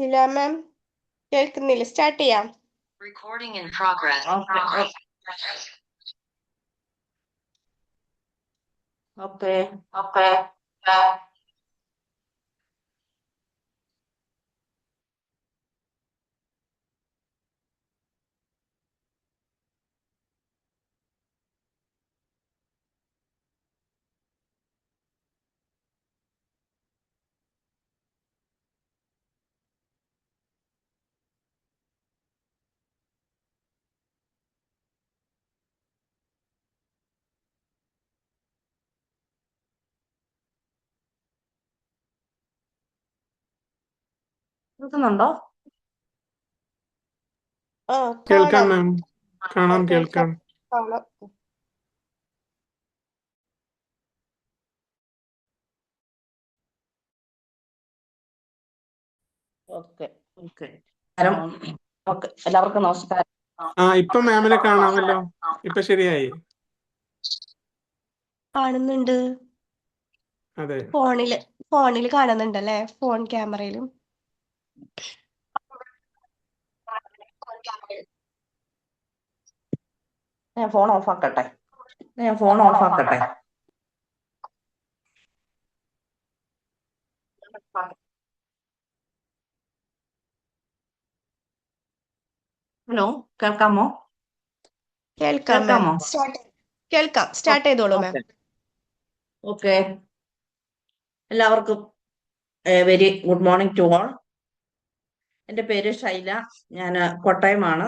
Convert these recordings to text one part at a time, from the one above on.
ഇല്ല മാം, കേൾക്കുന്നില്ല. സ്റ്റാർട്ട് ചെയ്യാം. Recording in progress. Okay. കേൾക്കുന്നുണ്ടോ? കേൾക്കാം മാം, കാണാം, കേൾക്കാം. കാണാം. ഓക്കെ. എല്ലാവർക്കും നമസ്കാരം. ഇപ്പൊ മാമിനെ കാണാമല്ലോ. ഇപ്പൊ ശരിയായി. കാണുന്നുണ്ട്. അതെ, ഫോണില് കാണുന്നുണ്ടല്ലേ? ഫോൺ ക്യാമറയിലും. ഞാൻ ഫോൺ ഓഫ് ആക്കട്ടെ. ഹലോ, കേൾക്കാമോ? കേൾക്കാമോ? കേൾക്കാം. സ്റ്റാർട്ട് ചെയ്തോളൂ മാം. ഓക്കെ. എല്ലാവർക്കും very good morning to all. എൻ്റെ പേര് ഷൈല. ഞാൻ കോട്ടയമാണ്.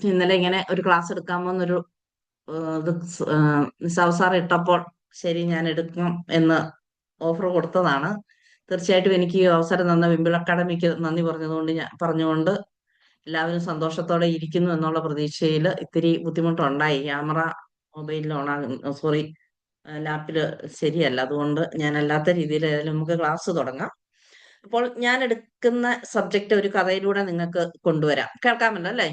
ഇന്നലെ ഇങ്ങനെ ഒരു ക്ലാസ് എടുക്കാമെന്നൊരു നിസാവ് സാർ ഇട്ടപ്പോൾ ശരി ഞാൻ എടുക്കാം എന്ന് ഓഫർ കൊടുത്തതാണ്. തീർച്ചയായിട്ടും എനിക്ക് ഈ അവസരം തന്ന വിംബിൾ അക്കാഡമിക്ക് നന്ദി പറഞ്ഞുകൊണ്ട് എല്ലാവരും സന്തോഷത്തോടെ ഇരിക്കുന്നു എന്നുള്ള പ്രതീക്ഷയിൽ ഇത്തിരി ബുദ്ധിമുട്ടുണ്ടായി. ക്യാമറ മൊബൈലിൽ ലാപ്പിൽ ശരിയല്ല. അതുകൊണ്ട് ഞാൻ അല്ലാത്ത രീതിയിൽ നമുക്ക് ക്ലാസ് തുടങ്ങാം. അപ്പോൾ ഞാൻ എടുക്കുന്ന സബ്ജക്റ്റ് ഒരു കഥയിലൂടെ നിങ്ങൾക്ക് കൊണ്ടുവരാം. കേൾക്കാമല്ലോ അല്ലേ?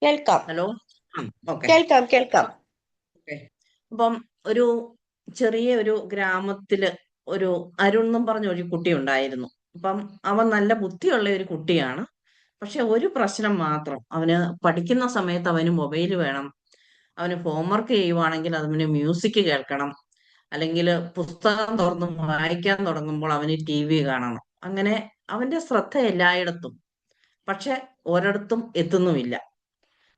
കേൾക്കാം. ഹലോ. ഓക്കെ. കേൾക്കാം. ഓക്കെ. അപ്പം ഒരു ചെറിയ ഒരു ഗ്രാമത്തില് ഒരു അരുൺ എന്നും പറഞ്ഞ ഒരു കുട്ടി ഉണ്ടായിരുന്നു. അപ്പം അവൻ നല്ല ബുദ്ധിയുള്ള ഒരു കുട്ടിയാണ്. പക്ഷെ ഒരു പ്രശ്നം മാത്രം, അവന് പഠിക്കുന്ന സമയത്ത് അവന് മൊബൈൽ വേണം. അവന് ഹോംവർക്ക് ചെയ്യുവാണെങ്കിൽ അവന് മ്യൂസിക് കേൾക്കണം, അല്ലെങ്കിൽ പുസ്തകം തുറന്ന് വായിക്കാൻ തുടങ്ങുമ്പോൾ അവന് TV കാണണം. അങ്ങനെ അവന്റെ ശ്രദ്ധ എല്ലായിടത്തും, പക്ഷെ ഒരിടത്തും എത്തുന്നുമില്ല.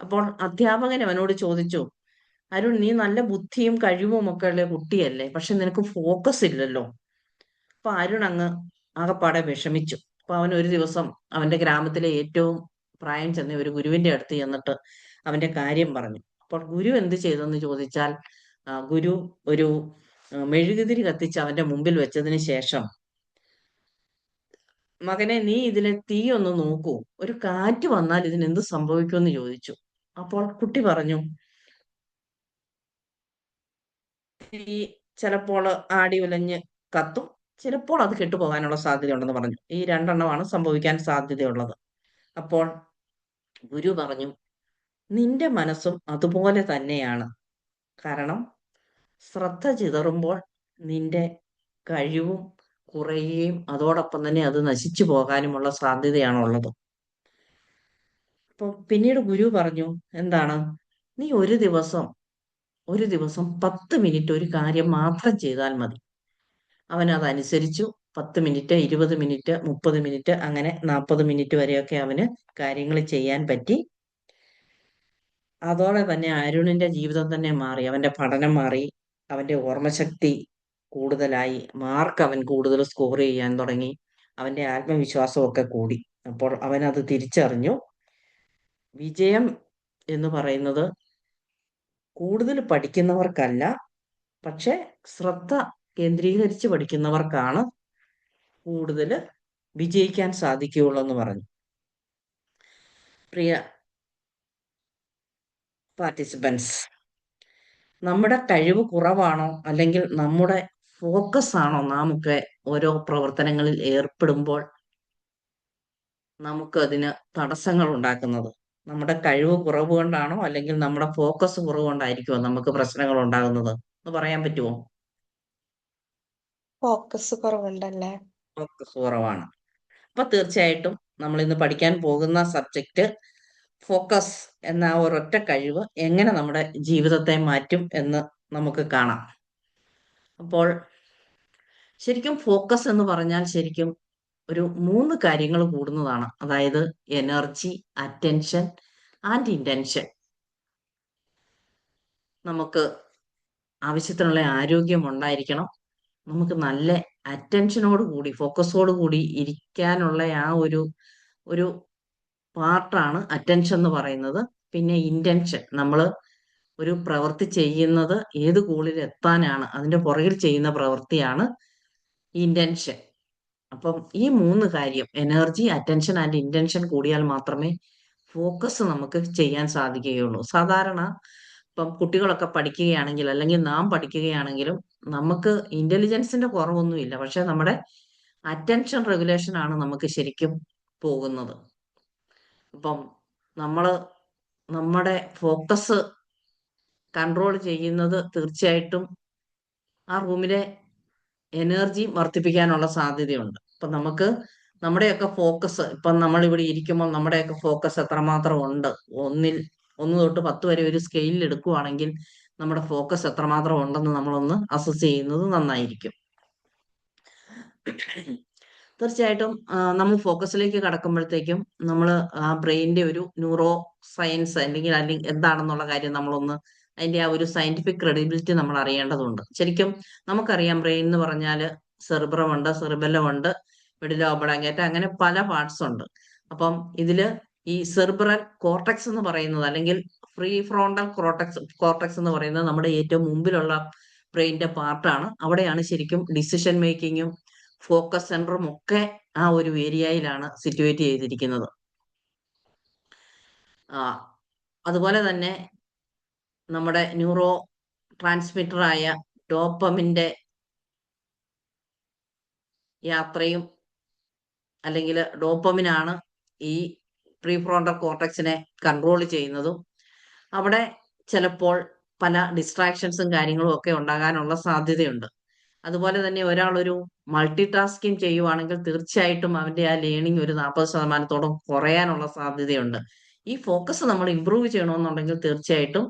അപ്പോൾ അധ്യാപകൻ അവനോട് ചോദിച്ചു, അരുൺ, നീ നല്ല ബുദ്ധിയും കഴിവും ഒക്കെ ഉള്ള കുട്ടിയല്ലേ, പക്ഷെ നിനക്ക് ഫോക്കസ് ഇല്ലല്ലോ. അപ്പൊ അരുൺ അങ്ങ് ആകപ്പാടെ വിഷമിച്ചു. അപ്പൊ അവൻ ഒരു ദിവസം അവന്റെ ഗ്രാമത്തിലെ ഏറ്റവും പ്രായം ചെന്ന ഒരു ഗുരുവിന്റെ അടുത്ത് ചെന്നിട്ട് അവന്റെ കാര്യം പറഞ്ഞു. അപ്പോൾ ഗുരു എന്ത് ചെയ്തെന്ന് ചോദിച്ചാൽ, ഗുരു ഒരു മെഴുകുതിരി കത്തിച്ച് അവന്റെ മുമ്പിൽ വെച്ചതിന് ശേഷം, മകനെ, നീ ഇതിലെ തീ ഒന്ന് നോക്കൂ, ഒരു കാറ്റ് വന്നാൽ ഇതിന് എന്ത് സംഭവിക്കുമെന്ന് ചോദിച്ചു. അപ്പോൾ കുട്ടി പറഞ്ഞു, തീ ചിലപ്പോൾ ആടി ഉലഞ്ഞ് കത്തും, ചിലപ്പോൾ അത് കെട്ടുപോകാനുള്ള സാധ്യതയുണ്ടെന്ന് പറഞ്ഞു. ഈ രണ്ടെണ്ണമാണ് സംഭവിക്കാൻ സാധ്യതയുള്ളത്. അപ്പോൾ ഗുരു പറഞ്ഞു, നിന്റെ മനസ്സും അതുപോലെ തന്നെയാണ്. കാരണം ശ്രദ്ധ ചിതറുമ്പോൾ നിന്റെ കഴിവും കുറയുകയും അതോടൊപ്പം തന്നെ അത് നശിച്ചു പോകാനുമുള്ള സാധ്യതയാണുള്ളത്. അപ്പൊ പിന്നീട് ഗുരു പറഞ്ഞു, എന്താണ്, നീ ഒരു ദിവസം 10 മിനിറ്റ് ഒരു കാര്യം മാത്രം ചെയ്താൽ മതി. അവൻ അതനുസരിച്ചു. 10 മിനിറ്റ്, 20 മിനിറ്റ്, 30 മിനിറ്റ്, അങ്ങനെ 40 മിനിറ്റ് വരെയൊക്കെ അവന് കാര്യങ്ങൾ ചെയ്യാൻ പറ്റി. അതോടെ തന്നെ അരുണിന്റെ ജീവിതം തന്നെ മാറി. അവന്റെ പഠനം മാറി, അവന്റെ ഓർമ്മശക്തി കൂടുതലായി, മാർക്ക് അവൻ കൂടുതൽ സ്കോർ ചെയ്യാൻ തുടങ്ങി, അവന്റെ ആത്മവിശ്വാസമൊക്കെ കൂടി. അപ്പോൾ അവൻ അത് തിരിച്ചറിഞ്ഞു. വിജയം എന്ന് പറയുന്നത് കൂടുതൽ പഠിക്കുന്നവർക്കല്ല, പക്ഷെ ശ്രദ്ധ കേന്ദ്രീകരിച്ച് പഠിക്കുന്നവർക്കാണ് കൂടുതൽ വിജയിക്കാൻ സാധിക്കുകയുള്ളൂ എന്ന് പറഞ്ഞു. പ്രിയ പാർട്ടിസിപ്പൻസ്, നമ്മുടെ കഴിവ് കുറവാണോ അല്ലെങ്കിൽ നമ്മുടെ ഫോക്കസ് ആണോ നാമൊക്കെ ഓരോ പ്രവർത്തനങ്ങളിൽ ഏർപ്പെടുമ്പോൾ നമുക്ക് അതിന് തടസ്സങ്ങൾ ഉണ്ടാക്കുന്നത്? നമ്മുടെ കഴിവ് കുറവ് കൊണ്ടാണോ അല്ലെങ്കിൽ നമ്മുടെ ഫോക്കസ് കുറവ് കൊണ്ടായിരിക്കുമോ നമുക്ക് പ്രശ്നങ്ങൾ ഉണ്ടാകുന്നത് എന്ന് പറയാൻ പറ്റുമോ? ഫോക്കസ് കുറവുണ്ടല്ലേ? ഫോക്കസ് കുറവാണ്. അപ്പൊ തീർച്ചയായിട്ടും നമ്മൾ ഇന്ന് പഠിക്കാൻ പോകുന്ന സബ്ജക്റ്റ് ഫോക്കസ് എന്ന ആ ഒരൊറ്റ കഴിവ് എങ്ങനെ നമ്മുടെ ജീവിതത്തെ മാറ്റും എന്ന് നമുക്ക് കാണാം. അപ്പോൾ ശരിക്കും ഫോക്കസ് എന്ന് പറഞ്ഞാൽ ശരിക്കും ഒരു 3 കാര്യങ്ങൾ കൂടുന്നതാണ്. അതായത് എനർജി, അറ്റൻഷൻ ആൻഡ് ഇന്റൻഷൻ. നമുക്ക് ആവശ്യത്തിനുള്ള ആരോഗ്യം ഉണ്ടായിരിക്കണം. നമുക്ക് നല്ല അറ്റൻഷനോട് കൂടി ഫോക്കസോട് കൂടി ഇരിക്കാനുള്ള ആ ഒരു പാർട്ടാണ് അറ്റൻഷൻ എന്ന് പറയുന്നത്. പിന്നെ ഇന്റൻഷൻ, നമ്മൾ ഒരു പ്രവൃത്തി ചെയ്യുന്നത് ഏത് ഗോളിൽ എത്താനാണ്, അതിന്റെ പുറകിൽ ചെയ്യുന്ന പ്രവൃത്തിയാണ് ഇന്റൻഷൻ. അപ്പം ഈ 3 കാര്യം എനർജി, അറ്റൻഷൻ ആൻഡ് ഇന്റൻഷൻ കൂടിയാൽ മാത്രമേ ഫോക്കസ് നമുക്ക് ചെയ്യാൻ സാധിക്കുകയുള്ളൂ. സാധാരണ ഇപ്പം കുട്ടികളൊക്കെ പഠിക്കുകയാണെങ്കിൽ അല്ലെങ്കിൽ നാം പഠിക്കുകയാണെങ്കിലും നമുക്ക് ഇന്റലിജൻസിന്റെ കുറവൊന്നുമില്ല. പക്ഷെ നമ്മുടെ അറ്റൻഷൻ റെഗുലേഷൻ ആണ് നമുക്ക് ശരിക്കും പോകുന്നത്. അപ്പം നമ്മള് നമ്മുടെ ഫോക്കസ് കൺട്രോൾ ചെയ്യുന്നത് തീർച്ചയായിട്ടും ആ റൂമിലെ എനർജി വർദ്ധിപ്പിക്കാനുള്ള സാധ്യതയുണ്ട്. അപ്പൊ നമുക്ക് നമ്മുടെയൊക്കെ ഫോക്കസ്, ഇപ്പം നമ്മൾ ഇവിടെ ഇരിക്കുമ്പോൾ നമ്മുടെയൊക്കെ ഫോക്കസ് എത്രമാത്രം ഉണ്ട്, 1 തൊട്ട് 10 വരെ ഒരു സ്കെയിലിൽ എടുക്കുവാണെങ്കിൽ നമ്മുടെ ഫോക്കസ് എത്രമാത്രം ഉണ്ടെന്ന് നമ്മളൊന്ന് അസസ് ചെയ്യുന്നത് നന്നായിരിക്കും. തീർച്ചയായിട്ടും നമ്മൾ ഫോക്കസിലേക്ക് കടക്കുമ്പോഴത്തേക്കും നമ്മൾ ആ ബ്രെയിനിന്റെ ഒരു ന്യൂറോ സയൻസ് അല്ലെങ്കിൽ എന്താണെന്നുള്ള കാര്യം നമ്മളൊന്ന് അതിന്റെ ആ ഒരു സയന്റിഫിക് ക്രെഡിബിലിറ്റി നമ്മൾ അറിയേണ്ടതുണ്ട്. ശരിക്കും നമുക്കറിയാം ബ്രെയിൻ എന്ന് പറഞ്ഞാൽ സെറിബ്രം ഉണ്ട്, സെറിബെല്ലം ഉണ്ട്, മെഡുല ഒബ്ലാങ്കേറ്റ, അങ്ങനെ പല പാർട്സ് ഉണ്ട്. അപ്പം ഇതില് ഈ സെറിബ്രൽ കോർട്ടെക്സ് എന്ന് പറയുന്നത് അല്ലെങ്കിൽ ഫ്രീ ഫ്രോണ്ടൽ കോർട്ടെക്സ് എന്ന് പറയുന്നത് നമ്മുടെ ഏറ്റവും മുമ്പിലുള്ള ബ്രെയിനിന്റെ പാർട്ടാണ്. അവിടെയാണ് ശരിക്കും ഡിസിഷൻ മേക്കിങ്ങും ഫോക്കസ് സെന്ററും ഒക്കെ ആ ഒരു ഏരിയയിലാണ് സിറ്റുവേറ്റ് ചെയ്തിരിക്കുന്നത്. അതുപോലെ തന്നെ നമ്മുടെ ന്യൂറോ ട്രാൻസ്മിറ്ററായ ഡോപ്പമിന്റെ യാത്രയും അല്ലെങ്കിൽ ഡോപ്പമിനാണ് ഈ പ്രീഫ്രോണ്ടൽ കോർട്ടെക്സിനെ കൺട്രോൾ ചെയ്യുന്നതും. അവിടെ ചിലപ്പോൾ പല ഡിസ്ട്രാക്ഷൻസും കാര്യങ്ങളും ഒക്കെ ഉണ്ടാകാനുള്ള സാധ്യതയുണ്ട്. അതുപോലെ തന്നെ ഒരാൾ ഒരു മൾട്ടി ടാസ്കിങ് ചെയ്യുവാണെങ്കിൽ തീർച്ചയായിട്ടും അവന്റെ ആ ലേണിംഗ് ഒരു 40% കുറയാനുള്ള സാധ്യതയുണ്ട്. ഈ ഫോക്കസ് നമ്മൾ ഇംപ്രൂവ് ചെയ്യണമെന്നുണ്ടെങ്കിൽ തീർച്ചയായിട്ടും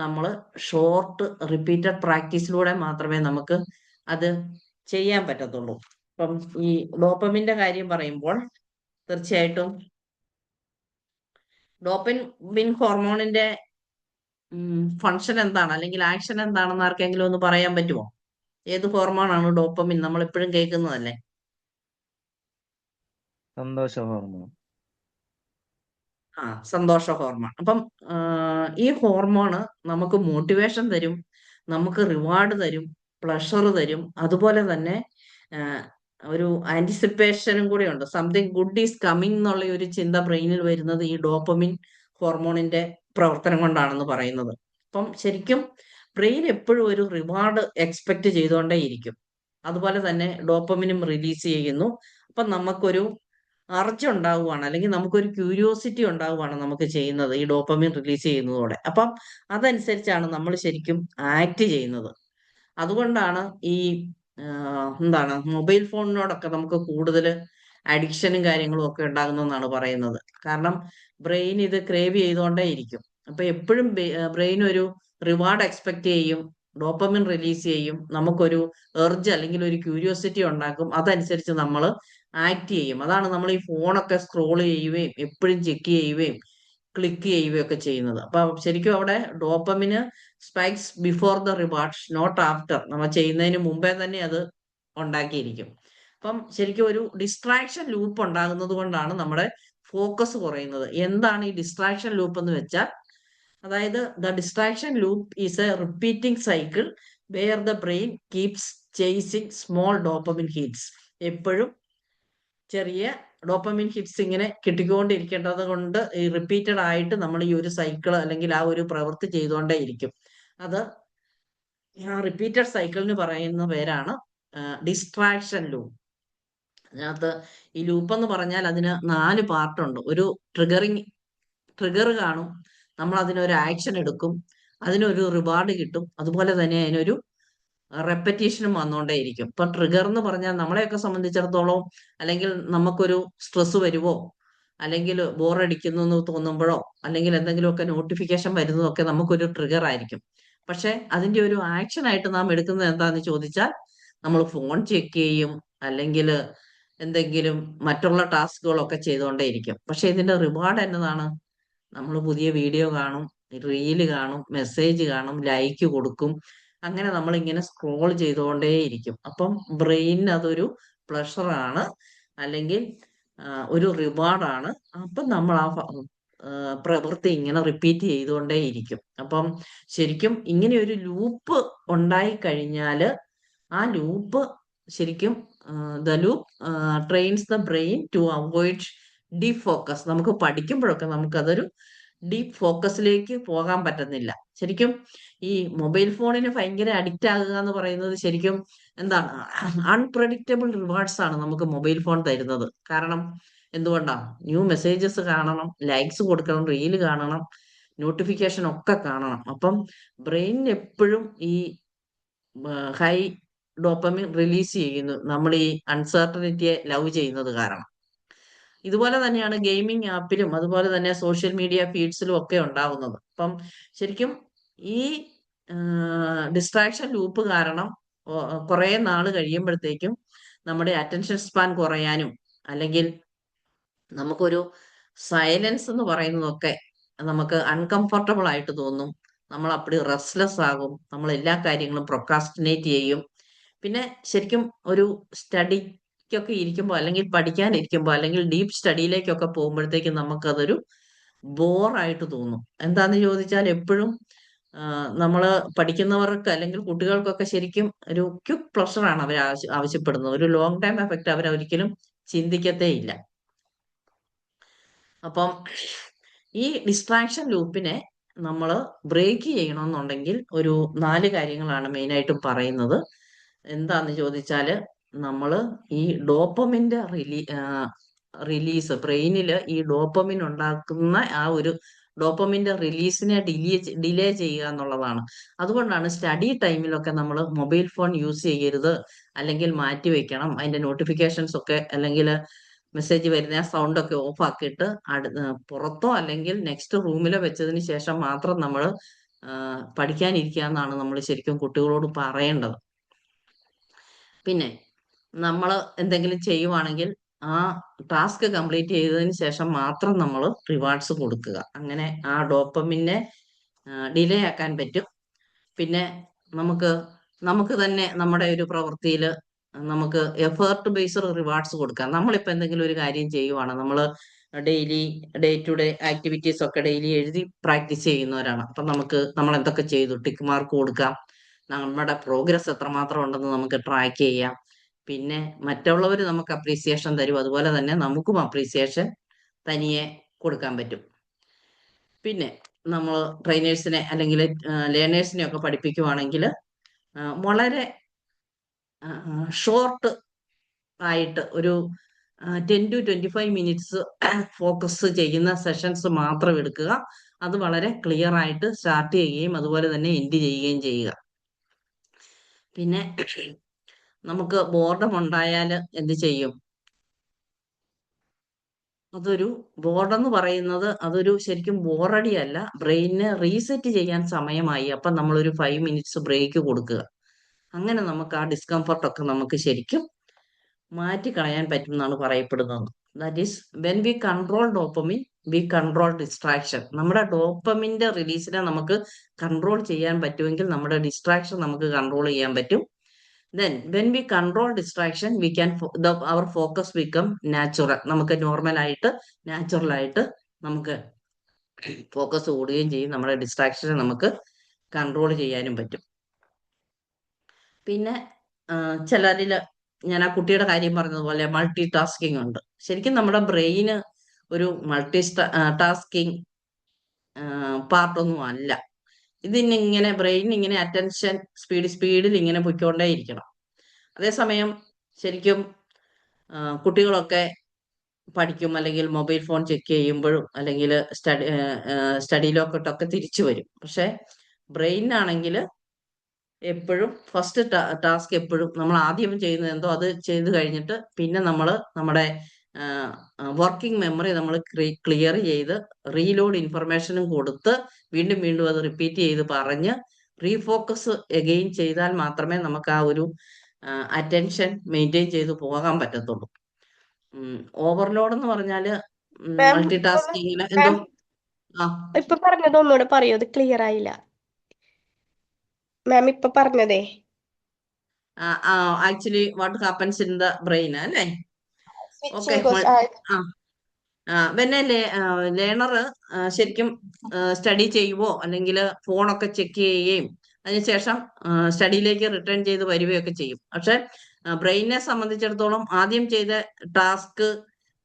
നമ്മൾ ഷോർട്ട് റിപ്പീറ്റഡ് പ്രാക്ടീസിലൂടെ മാത്രമേ നമുക്ക് അത് ചെയ്യാൻ പറ്റത്തുള്ളൂ. ഇപ്പം ഈ ഡോപ്പമിന്റെ കാര്യം പറയുമ്പോൾ തീർച്ചയായിട്ടും ഡോപ്പമിൻ ഹോർമോണിന്റെ ഫങ്ഷൻ എന്താണ് അല്ലെങ്കിൽ ആക്ഷൻ എന്താണെന്ന് ആർക്കെങ്കിലും ഒന്ന് പറയാൻ പറ്റുമോ? ഏത് ഹോർമോണാണ് ഡോപ്പമിൻ? നമ്മൾ എപ്പോഴും കേൾക്കുന്നതല്ലേ. സന്തോഷ ഹോർമോൺ. സന്തോഷ ഹോർമോൺ. അപ്പം ഈ ഹോർമോണ് നമുക്ക് മോട്ടിവേഷൻ തരും, നമുക്ക് റിവാർഡ് തരും, പ്ലഷർ തരും. അതുപോലെ തന്നെ ഒരു ആന്റിസിപ്പേഷനും കൂടെ ഉണ്ട്. സംതിങ് ഗുഡ് ഈസ് കമ്മിങ് എന്നുള്ള ഒരു ചിന്ത ബ്രെയിനിൽ വരുന്നത് ഈ ഡോപ്പമിൻ ഹോർമോണിന്റെ പ്രവർത്തനം കൊണ്ടാണെന്ന് പറയുന്നത്. അപ്പം ശരിക്കും ബ്രെയിൻ എപ്പോഴും ഒരു റിവാർഡ് എക്സ്പെക്ട് ചെയ്തുകൊണ്ടേയിരിക്കും. അതുപോലെ തന്നെ ഡോപ്പമിനും റിലീസ് ചെയ്യുന്നു. അപ്പം നമുക്കൊരു അർജ് ഉണ്ടാവുകയാണ് അല്ലെങ്കിൽ നമുക്കൊരു ക്യൂരിയോസിറ്റി ഉണ്ടാവുകയാണ് നമുക്ക് ചെയ്യുന്നത് ഈ ഡോപ്പമിൻ റിലീസ് ചെയ്യുന്നതോടെ. അപ്പം അതനുസരിച്ചാണ് നമ്മൾ ശരിക്കും ആക്ട് ചെയ്യുന്നത്. അതുകൊണ്ടാണ് ഈ എന്താണ് മൊബൈൽ ഫോണിനോടൊക്കെ നമുക്ക് കൂടുതൽ അഡിക്ഷനും കാര്യങ്ങളും ഒക്കെ ഉണ്ടാകുന്നെന്നാണ് പറയുന്നത്. കാരണം ബ്രെയിൻ ഇത് ക്രേവ് ചെയ്തുകൊണ്ടേ ഇരിക്കും. അപ്പൊ എപ്പോഴും ബ്രെയിൻ ഒരു റിവാർഡ് എക്സ്പെക്ട് ചെയ്യും, ഡോപ്പമിൻ റിലീസ് ചെയ്യും, നമുക്കൊരു എർജ് അല്ലെങ്കിൽ ഒരു ക്യൂരിയോസിറ്റി ഉണ്ടാക്കും. അതനുസരിച്ച് നമ്മൾ ആക്ട് ചെയ്യും. അതാണ് നമ്മൾ ഈ ഫോണൊക്കെ സ്ക്രോൾ ചെയ്യുകയും എപ്പോഴും ചെക്ക് ചെയ്യുകയും ക്ലിക്ക് ചെയ്യുകയും ഒക്കെ ചെയ്യുന്നത്. അപ്പൊ ശരിക്കും അവിടെ dopamine spikes before the reward, not after. നമ്മൾ ചെയ്യുന്നതിന് മുമ്പേ തന്നെ അത് ഉണ്ടാക്കിയിരിക്കും. അപ്പം ശരിക്കും ഒരു ഡിസ്ട്രാക്ഷൻ ലൂപ്പ് ഉണ്ടാകുന്നത് കൊണ്ടാണ് നമ്മുടെ ഫോക്കസ് കുറയുന്നത്. എന്താണ് ഈ ഡിസ്ട്രാക്ഷൻ ലൂപ്പ് എന്ന് വെച്ചാൽ, അതായത് the distraction loop is a repeating cycle where the brain keeps chasing small dopamine hits. എപ്പോഴും ചെറിയ ഡോപ്പമിൻ ഹിറ്റ്സ് ഇങ്ങനെ കിട്ടിക്കൊണ്ടിരിക്കേണ്ടത് കൊണ്ട് ഈ റിപ്പീറ്റഡ് ആയിട്ട് നമ്മൾ ഈ ഒരു സൈക്കിൾ അല്ലെങ്കിൽ ആ ഒരു പ്രവൃത്തി ചെയ്തുകൊണ്ടേ ഇരിക്കും. അത് ആ റിപ്പീറ്റഡ് സൈക്കിളിന് പറയുന്ന പേരാണ് ഡിസ്ട്രാക്ഷൻ ലൂപ്പ്. അതിനകത്ത് ഈ ലൂപ്പ് എന്ന് പറഞ്ഞാൽ അതിന് 4 പാർട്ടുണ്ട്. ഒരു ട്രിഗർ കാണും, നമ്മൾ അതിനൊരു ആക്ഷൻ എടുക്കും, അതിനൊരു റിവാർഡ് കിട്ടും, അതുപോലെ തന്നെ അതിനൊരു റെപ്പറ്റീഷനും വന്നുകൊണ്ടേയിരിക്കും. ഇപ്പൊ ട്രിഗർ എന്ന് പറഞ്ഞാൽ നമ്മളെയൊക്കെ സംബന്ധിച്ചിടത്തോളം അല്ലെങ്കിൽ നമുക്കൊരു സ്ട്രെസ് വരുവോ അല്ലെങ്കിൽ ബോറടിക്കുന്നു എന്ന് തോന്നുമ്പോഴോ അല്ലെങ്കിൽ എന്തെങ്കിലുമൊക്കെ നോട്ടിഫിക്കേഷൻ വരുന്നതൊക്കെ നമുക്കൊരു ട്രിഗർ ആയിരിക്കും. പക്ഷെ അതിന്റെ ഒരു ആക്ഷൻ ആയിട്ട് നാം എടുക്കുന്നത് എന്താന്ന് ചോദിച്ചാൽ നമ്മൾ ഫോൺ ചെക്ക് ചെയ്യും അല്ലെങ്കിൽ എന്തെങ്കിലും മറ്റുള്ള ടാസ്കുകളൊക്കെ ചെയ്തുകൊണ്ടേയിരിക്കും. പക്ഷെ ഇതിന്റെ റിവാർഡ് എന്നതാണ്? നമ്മൾ പുതിയ വീഡിയോ കാണും, റീല് കാണും, മെസ്സേജ് കാണും, ലൈക്ക് കൊടുക്കും. അങ്ങനെ നമ്മൾ ഇങ്ങനെ സ്ക്രോൾ ചെയ്തുകൊണ്ടേയിരിക്കും. അപ്പം ബ്രെയിനിന് അതൊരു പ്ലഷറാണ് അല്ലെങ്കിൽ ഒരു റിവാർഡാണ്. അപ്പം നമ്മൾ പ്രവൃത്തി ഇങ്ങനെ റിപ്പീറ്റ് ചെയ്തുകൊണ്ടേയിരിക്കും. അപ്പം ശരിക്കും ഇങ്ങനെ ഒരു ലൂപ്പ് ഉണ്ടായി കഴിഞ്ഞാല് ആ ലൂപ്പ് ശരിക്കും the loop trains the brain to avoid deep focus. നമുക്ക് പഠിക്കുമ്പോഴൊക്കെ നമുക്കതൊരു ഡീപ് ഫോക്കസിലേക്ക് പോകാൻ പറ്റുന്നില്ല. ശരിക്കും ഈ മൊബൈൽ ഫോണിന് ഭയങ്കര അഡിക്റ്റ് ആകുക എന്ന് പറയുന്നത് ശരിക്കും എന്താണ്, അൺപ്രഡിക്റ്റബിൾ റിവാർഡ്സ് ആണ് നമുക്ക് മൊബൈൽ ഫോൺ തരുന്നത്. കാരണം എന്തുകൊണ്ടാ? ന്യൂ മെസ്സേജസ് കാണണം, ലൈക്സ് കൊടുക്കണം, റീല് കാണണം, നോട്ടിഫിക്കേഷൻ ഒക്കെ കാണണം. അപ്പം ബ്രെയിനിന് എപ്പോഴും ഈ ഹൈ ഡോപ്പമിൻ റിലീസ് ചെയ്യുന്നു നമ്മൾ ഈ അൺസർട്ടനിറ്റിയെ ലവ് ചെയ്യുന്നത് കാരണം. ഇതുപോലെ തന്നെയാണ് ഗെയിമിംഗ് ആപ്പിലും അതുപോലെ തന്നെ സോഷ്യൽ മീഡിയ ഫീഡ്സിലും ഒക്കെ ഉണ്ടാവുന്നത്. അപ്പം ശരിക്കും ഈ ഡിസ്ട്രാക്ഷൻ ലൂപ്പ് കാരണം കുറെ നാൾ കഴിയുമ്പോഴത്തേക്കും നമ്മുടെ അറ്റൻഷൻ സ്പാൻ കുറയാനും അല്ലെങ്കിൽ നമുക്കൊരു സൈലൻസ് എന്ന് പറയുന്നതൊക്കെ നമുക്ക് അൺകംഫർട്ടബിൾ ആയിട്ട് തോന്നും. നമ്മൾ അപ്പടി റെസ്റ്റ്ലെസ് ആകും, നമ്മൾ എല്ലാ കാര്യങ്ങളും പ്രൊക്കാസ്റ്റിനേറ്റ് ചെയ്യും. പിന്നെ ശരിക്കും ഒരു സ്റ്റഡിക്കൊക്കെ ഇരിക്കുമ്പോൾ അല്ലെങ്കിൽ പഠിക്കാനിരിക്കുമ്പോൾ അല്ലെങ്കിൽ ഡീപ്പ് സ്റ്റഡിയിലേക്കൊക്കെ പോകുമ്പോഴത്തേക്കും നമുക്കതൊരു ബോറായിട്ട് തോന്നും. എന്താന്ന് ചോദിച്ചാൽ എപ്പോഴും നമ്മൾ പഠിക്കുന്നവർക്ക് അല്ലെങ്കിൽ കുട്ടികൾക്കൊക്കെ ശരിക്കും ഒരു ക്വിക്ക് പ്ലഷറാണ് അവർ ആവശ്യപ്പെടുന്നത്. ഒരു ലോങ് ടൈം എഫക്റ്റ് അവരൊരിക്കലും ചിന്തിക്കത്തേ ഇല്ല. അപ്പം ഈ ഡിസ്ട്രാക്ഷൻ ലൂപ്പിനെ നമ്മൾ ബ്രേക്ക് ചെയ്യണമെന്നുണ്ടെങ്കിൽ ഒരു 4 കാര്യങ്ങളാണ് മെയിനായിട്ടും പറയുന്നത്. എന്താന്ന് ചോദിച്ചാല് നമ്മൾ ഈ ഡോപ്പമിന്റെ റിലീസ് ബ്രെയിനിൽ ഈ ഡോപ്പമിൻ ഉണ്ടാക്കുന്ന ആ ഒരു ഡോപ്പമിന്റെ റിലീസിനെ ഡിലേ ചെയ്യുക എന്നുള്ളതാണ്. അതുകൊണ്ടാണ് സ്റ്റഡി ടൈമിലൊക്കെ നമ്മൾ മൊബൈൽ ഫോൺ യൂസ് ചെയ്യരുത്, അല്ലെങ്കിൽ മാറ്റി വെക്കണം, അതിന്റെ നോട്ടിഫിക്കേഷൻസ് ഒക്കെ അല്ലെങ്കിൽ മെസ്സേജ് വരുന്ന ആ സൗണ്ട് ഒക്കെ ഓഫ് ആക്കിയിട്ട് പുറത്തോ അല്ലെങ്കിൽ നെക്സ്റ്റ് റൂമിലോ വെച്ചതിന് ശേഷം മാത്രം നമ്മൾ പഠിക്കാനിരിക്കുക എന്നാണ് നമ്മൾ ശരിക്കും കുട്ടികളോട് പറയേണ്ടത്. പിന്നെ നമ്മൾ എന്തെങ്കിലും ചെയ്യുവാണെങ്കിൽ ആ ടാസ്ക് കംപ്ലീറ്റ് ചെയ്തതിന് ശേഷം മാത്രം നമ്മൾ റിവാർഡ്സ് കൊടുക്കുക. അങ്ങനെ ആ ഡോപ്പമിനെ ഡിലേ ആക്കാൻ പറ്റും. പിന്നെ നമുക്ക് തന്നെ നമ്മുടെ ഒരു പ്രവൃത്തിയിൽ നമുക്ക് എഫേർട്ട് ബേസ്ഡ് റിവാർഡ്സ് കൊടുക്കാം. നമ്മളിപ്പോൾ എന്തെങ്കിലും ഒരു കാര്യം ചെയ്യുവാണ്, നമ്മൾ daily day to day activities ഒക്കെ ഡെയിലി എഴുതി പ്രാക്ടീസ് ചെയ്യുന്നവരാണ്. അപ്പം നമ്മൾ എന്തൊക്കെ ചെയ്തു ടിക്ക് മാർക്ക് കൊടുക്കാം, നമ്മുടെ പ്രോഗ്രസ് എത്രമാത്രം ഉണ്ടെന്ന് നമുക്ക് ട്രാക്ക് ചെയ്യാം. പിന്നെ മറ്റുള്ളവർ നമുക്ക് അപ്രീസിയേഷൻ തരും, അതുപോലെ തന്നെ നമുക്കും അപ്രീസിയേഷൻ തനിയെ കൊടുക്കാൻ പറ്റും. പിന്നെ നമ്മൾ ട്രെയിനേഴ്സിനെ അല്ലെങ്കിൽ ലേണേഴ്സിനെ ഒക്കെ പഠിപ്പിക്കുവാണെങ്കിൽ വളരെ ഷോർട്ട് ആയിട്ട് ഒരു 10 to 25 മിനിറ്റ്സ് ഫോക്കസ് ചെയ്യുന്ന സെഷൻസ് മാത്രം എടുക്കുക. അത് വളരെ ക്ലിയർ ആയിട്ട് സ്റ്റാർട്ട് ചെയ്യുകയും അതുപോലെ തന്നെ എൻഡ് ചെയ്യുകയും ചെയ്യുക. പിന്നെ നമുക്ക് ബോർഡം ഉണ്ടായാൽ എന്ത് ചെയ്യും? ബോർഡം എന്ന് പറയുന്നത് അതൊരു ശരിക്കും ബോറടി അല്ല, ബ്രെയിനിനെ റീസെറ്റ് ചെയ്യാൻ സമയമായി. അപ്പം നമ്മളൊരു 5 മിനിറ്റ്സ് ബ്രേക്ക് കൊടുക്കുക. അങ്ങനെ നമുക്ക് ആ ഡിസ്കംഫർട്ട് ഒക്കെ നമുക്ക് ശരിക്കും മാറ്റിക്കളയാൻ പറ്റും എന്നാണ് പറയപ്പെടുന്നത്. That is when we control dopamine we control distraction. നമ്മുടെ ഡോപ്പമിന്റെ റിലീസിനെ നമുക്ക് കൺട്രോൾ ചെയ്യാൻ പറ്റുമെങ്കിൽ നമ്മുടെ ഡിസ്ട്രാക്ഷൻ നമുക്ക് കൺട്രോൾ ചെയ്യാൻ പറ്റും. Then when we control distraction we can our focus become natural. നമുക്ക് നോർമൽ ആയിട്ട് നാച്ചുറൽ ആയിട്ട് നമുക്ക് ഫോക്കസ് കൂടുകയും ചെയ്യും. നമ്മുടെ ഡിസ്ട്രാക്ഷനെ നമുക്ക് കൺട്രോൾ ചെയ്യാനും പറ്റും. പിന്നെ ചിലരിൽ ഞാൻ ആ കുട്ടിയുടെ കാര്യം പറഞ്ഞതുപോലെ മൾട്ടി ടാസ്കിങ് ഉണ്ട്. ശരിക്കും നമ്മുടെ ബ്രെയിന് ഒരു മൾട്ടി ടാസ്കിങ് പാർട്ടൊന്നും അല്ല. ഇതിനിങ്ങനെ ബ്രെയിൻ ഇങ്ങനെ അറ്റൻഷൻ സ്പീഡിൽ ഇങ്ങനെ പൊയ്ക്കൊണ്ടേ ഇരിക്കണം. അതേസമയം ശരിക്കും കുട്ടികളൊക്കെ പഠിക്കും അല്ലെങ്കിൽ മൊബൈൽ ഫോൺ ചെക്ക് ചെയ്യുമ്പോഴും അല്ലെങ്കിൽ സ്റ്റഡിയിലൊക്കെ തിരിച്ചു വരും. പക്ഷെ ബ്രെയിനാണെങ്കിൽ എപ്പോഴും ഫസ്റ്റ് ടാസ്ക് എപ്പോഴും നമ്മൾ ആദ്യം ചെയ്യുന്നത് എന്തോ അത് ചെയ്ത് കഴിഞ്ഞിട്ട് പിന്നെ നമ്മൾ നമ്മുടെ വർക്കിംഗ് മെമ്മറി നമ്മൾ ക്ലിയർ ചെയ്ത് റീലോഡ് ഇൻഫർമേഷനും കൊടുത്ത് വീണ്ടും വീണ്ടും അത് റിപ്പീറ്റ് ചെയ്ത് പറഞ്ഞ് റീഫോക്കസ് എഗെയിൻ ചെയ്താൽ മാത്രമേ നമുക്ക് ആ ഒരു അറ്റൻഷൻ മെയിൻറ്റെയിൻ ചെയ്ത് പോകാൻ പറ്റത്തുള്ളൂ. ഓവർലോഡ് എന്ന് പറഞ്ഞാല് മാം മൾട്ടി ഒന്ന് ടാസ്കിങ്ങിന് എന്തോ മാം ആ ഇപ്പൊ പറഞ്ഞത് ഒന്നുകൂടെ പറയൂ, അത് ക്ലിയർ ആയില്ല. മാം ഇപ്പൊ പറഞ്ഞതേ actually what happens in the brain അല്ലേ? ഓക്കെ. സ്വിച്ചിങ് പിന്നെ ലേണർ ശരിക്കും സ്റ്റഡി ചെയ്യുവോ അല്ലെങ്കിൽ ഫോണൊക്കെ ചെക്ക് ചെയ്യുകയും അതിനുശേഷം സ്റ്റഡിയിലേക്ക് റിട്ടേൺ ചെയ്ത് വരികയൊക്കെ ചെയ്യും. പക്ഷെ ബ്രെയിനെ സംബന്ധിച്ചിടത്തോളം ആദ്യം ചെയ്ത ടാസ്ക്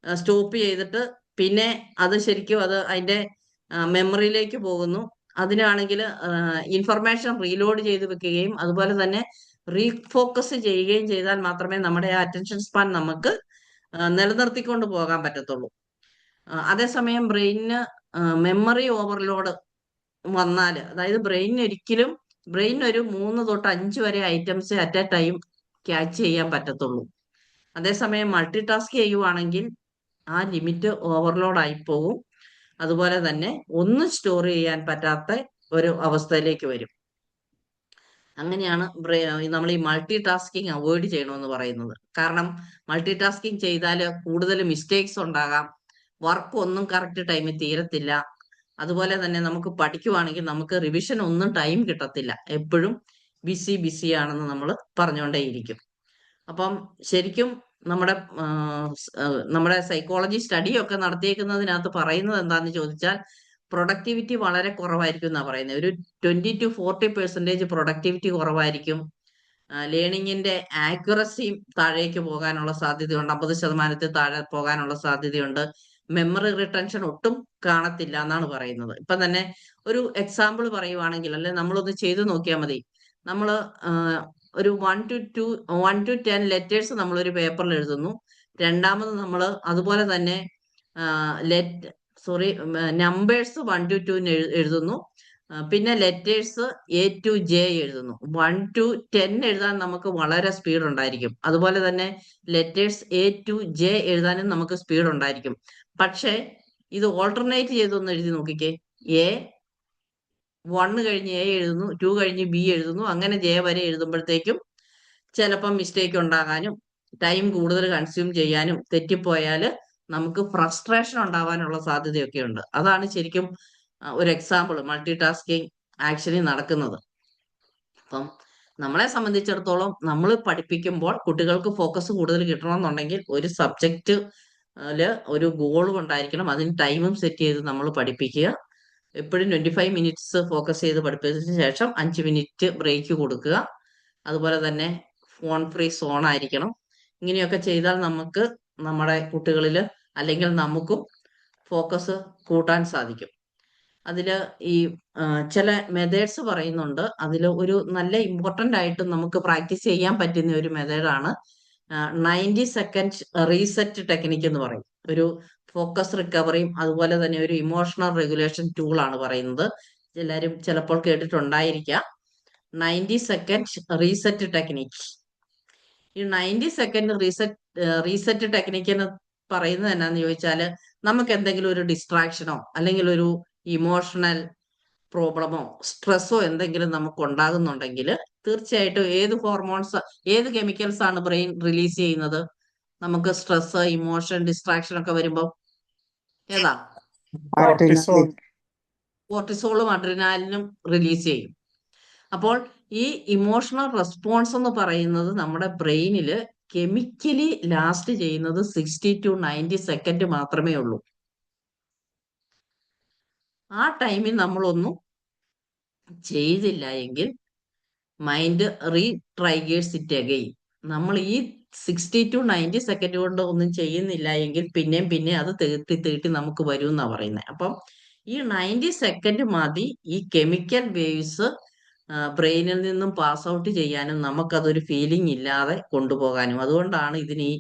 സ്റ്റോപ്പ് ചെയ്തിട്ട് പിന്നെ അത് ശരിക്കും അത് അതിന്റെ മെമ്മറിയിലേക്ക് പോകുന്നു. അതിനാണെങ്കിൽ ഇൻഫർമേഷൻ റീലോഡ് ചെയ്ത് വെക്കുകയും അതുപോലെ തന്നെ റീഫോക്കസ് ചെയ്യുകയും ചെയ്താൽ മാത്രമേ നമ്മുടെ ആ അറ്റൻഷൻ സ്പാൻ നമുക്ക് നിലനിർത്തിക്കൊണ്ട് പോകാൻ പറ്റത്തുള്ളൂ. അതേസമയം ബ്രെയിനിന് മെമ്മറി ഓവർലോഡ് വന്നാൽ, അതായത് ബ്രെയിൻ ഒരു 3 തൊട്ട് 5 വരെ items at A time catch ചെയ്യാൻ പറ്റത്തുള്ളൂ. അതേസമയം മൾട്ടി ടാസ്ക് ചെയ്യുവാണെങ്കിൽ ആ ലിമിറ്റ് ഓവർലോഡ് ആയി പോകും. അതുപോലെ തന്നെ ഒന്നും സ്റ്റോർ ചെയ്യാൻ പറ്റാത്ത ഒരു അവസ്ഥയിലേക്ക് വരും. അങ്ങനെയാണ് നമ്മൾ ഈ മൾട്ടി ടാസ്കിങ് അവോയ്ഡ് ചെയ്യണമെന്ന് പറയുന്നത്. കാരണം മൾട്ടി ടാസ്കിങ് ചെയ്താൽ കൂടുതൽ മിസ്റ്റേക്സ് ഉണ്ടാകാം, വർക്ക് ഒന്നും കറക്റ്റ് ടൈമിൽ തീരത്തില്ല. അതുപോലെ തന്നെ നമുക്ക് പഠിക്കുവാണെങ്കിൽ നമുക്ക് റിവിഷൻ ഒന്നും ടൈം കിട്ടത്തില്ല, എപ്പോഴും ബിസി ആണെന്ന് നമ്മൾ പറഞ്ഞുകൊണ്ടേയിരിക്കും. അപ്പം ശരിക്കും നമ്മുടെ സൈക്കോളജി സ്റ്റഡിയൊക്കെ നടത്തിയേക്കുന്നതിനകത്ത് പറയുന്നത് എന്താണെന്ന് ചോദിച്ചാൽ പ്രൊഡക്ടിവിറ്റി വളരെ കുറവായിരിക്കും എന്നാണ് പറയുന്നത്. ഒരു 20-40% പ്രൊഡക്ടിവിറ്റി കുറവായിരിക്കും. ലേണിങ്ങിന്റെ ആക്യുറസിയും താഴേക്ക് പോകാനുള്ള സാധ്യതയുണ്ട്, 50% താഴെ പോകാനുള്ള സാധ്യതയുണ്ട്. മെമ്മറി റിട്ടൻഷൻ ഒട്ടും കാണത്തില്ല എന്നാണ് പറയുന്നത്. ഇപ്പൊ തന്നെ ഒരു എക്സാമ്പിൾ പറയുവാണെങ്കിൽ, അല്ലെ നമ്മളൊന്ന് ചെയ്തു നോക്കിയാൽ മതി. നമ്മൾ ഒരു 1 to 10 ലെറ്റേഴ്സ് നമ്മൾ ഒരു പേപ്പറിൽ എഴുതുന്നു. രണ്ടാമത് നമ്മൾ അതുപോലെ തന്നെ നമ്പേഴ്സ് 1 to 2 എഴുതുന്നു. പിന്നെ ലെറ്റേഴ്സ് A to J എഴുതുന്നു. 1 to 10 എഴുതാൻ നമുക്ക് വളരെ സ്പീഡ് ഉണ്ടായിരിക്കും. അതുപോലെ തന്നെ ലെറ്റേഴ്സ് A to J എഴുതാനും നമുക്ക് സ്പീഡ് ഉണ്ടായിരിക്കും. പക്ഷേ ഇത് ഓൾട്ടർനേറ്റ് ചെയ്തൊന്ന് എഴുതി നോക്കിക്കേ. A 1 കഴിഞ്ഞ് A എഴുതുന്നു, 2 കഴിഞ്ഞ് B എഴുതുന്നു, അങ്ങനെ J വരെ എഴുതുമ്പോഴത്തേക്കും ചിലപ്പം മിസ്റ്റേക്ക് ഉണ്ടാകാനും ടൈം കൂടുതൽ കൺസ്യൂം ചെയ്യാനും തെറ്റിപ്പോയാൽ നമുക്ക് ഫ്രസ്ട്രേഷൻ ഉണ്ടാവാനുള്ള സാധ്യതയൊക്കെ ഉണ്ട്. അതാണ് ശരിക്കും ഒരു എക്സാമ്പിൾ മൾട്ടി ടാസ്കിങ് ആക്ച്വലി നടക്കുന്നത്. അപ്പം നമ്മളെ സംബന്ധിച്ചിടത്തോളം നമ്മൾ പഠിപ്പിക്കുമ്പോൾ കുട്ടികൾക്ക് ഫോക്കസ് കൂടുതൽ കിട്ടണമെന്നുണ്ടെങ്കിൽ ഒരു സബ്ജക്റ്റില് ഒരു ഗോളും ഉണ്ടായിരിക്കണം, അതിന് ടൈമും സെറ്റ് ചെയ്ത് നമ്മൾ പഠിപ്പിക്കുക. എപ്പോഴും 25 മിനിറ്റ്സ് ഫോക്കസ് ചെയ്ത് പഠിപ്പിച്ചതിന് ശേഷം 5 മിനിറ്റ് ബ്രേക്ക് കൊടുക്കുക. അതുപോലെ തന്നെ ഫോൺ ഫ്രീ സോൺ ആയിരിക്കണം. ഇങ്ങനെയൊക്കെ ചെയ്താൽ നമുക്ക് നമ്മുടെ കുട്ടികളിൽ അല്ലെങ്കിൽ നമുക്കും ഫോക്കസ് കൂട്ടാൻ സാധിക്കും. അതിൽ ഈ ചില മെത്തേഡ്സ് പറയുന്നുണ്ട്. അതിൽ ഒരു നല്ല ഇമ്പോർട്ടൻ്റ് ആയിട്ട് നമുക്ക് പ്രാക്ടീസ് ചെയ്യാൻ പറ്റുന്ന ഒരു മെത്തേഡാണ് 90 സെക്കൻഡ് റീസെറ്റ് ടെക്നിക്ക് എന്ന് പറയും. ഒരു ഫോക്കസ് റിക്കവറിയും അതുപോലെ തന്നെ ഒരു ഇമോഷണൽ റെഗുലേഷൻ ടൂൾ ആണ് പറയുന്നത്. എല്ലാവരും ചിലപ്പോൾ കേട്ടിട്ടുണ്ടായിരിക്കാം 90 സെക്കൻഡ് റീസെറ്റ് ടെക്നിക്ക്. ഈ 90 സെക്കൻഡ് റീസെറ്റ് ടെക്നിക്ക് എന്ന് പറയുന്നത് എന്നാന്ന് ചോദിച്ചാൽ, നമുക്ക് എന്തെങ്കിലും ഒരു ഡിസ്ട്രാക്ഷനോ അല്ലെങ്കിൽ ഒരു ഇമോഷണൽ പ്രോബ്ലമോ സ്ട്രെസ്സോ എന്തെങ്കിലും നമുക്ക് ഉണ്ടാകുന്നുണ്ടെങ്കിൽ തീർച്ചയായിട്ടും ഏത് കെമിക്കൽസ് ആണ് ബ്രെയിൻ റിലീസ് ചെയ്യുന്നത്? നമുക്ക് സ്ട്രെസ്, ഇമോഷൻ, ഡിസ്ട്രാക്ഷൻ ഒക്കെ വരുമ്പോൾ ഏതാ? കോർട്ടിസോളും അഡ്രിനാലിനും റിലീസ് ചെയ്യും. അപ്പോൾ ഈ ഇമോഷണൽ റെസ്പോൺസ് എന്ന് പറയുന്നത് നമ്മുടെ ബ്രെയിനിൽ കെമിക്കലി ലാസ്റ്റ് ചെയ്യുന്നത് 60 to 90 സെക്കൻഡ് മാത്രമേ ഉള്ളൂ. ആ ടൈമിൽ നമ്മളൊന്നും ചെയ്തില്ല എങ്കിൽ മൈൻഡ് റീട്രൈഗേഴ്സ് ഇറ്റ് അഗെയിൻ. നമ്മൾ ഈ 60 to 90 സെക്കൻഡ് കൊണ്ട് ഒന്നും ചെയ്യുന്നില്ല എങ്കിൽ പിന്നെ അത് തീട്ടി നമുക്ക് വരും എന്നാ പറയുന്നത്. അപ്പം ഈ 90 സെക്കൻഡ് മതി ഈ കെമിക്കൽ വേവ്സ് ബ്രെയിനിൽ നിന്നും പാസ് ഔട്ട് ചെയ്യാനും നമുക്കതൊരു ഫീലിംഗ് ഇല്ലാതെ കൊണ്ടുപോകാനും. അതുകൊണ്ടാണ് ഇതിന് ഈ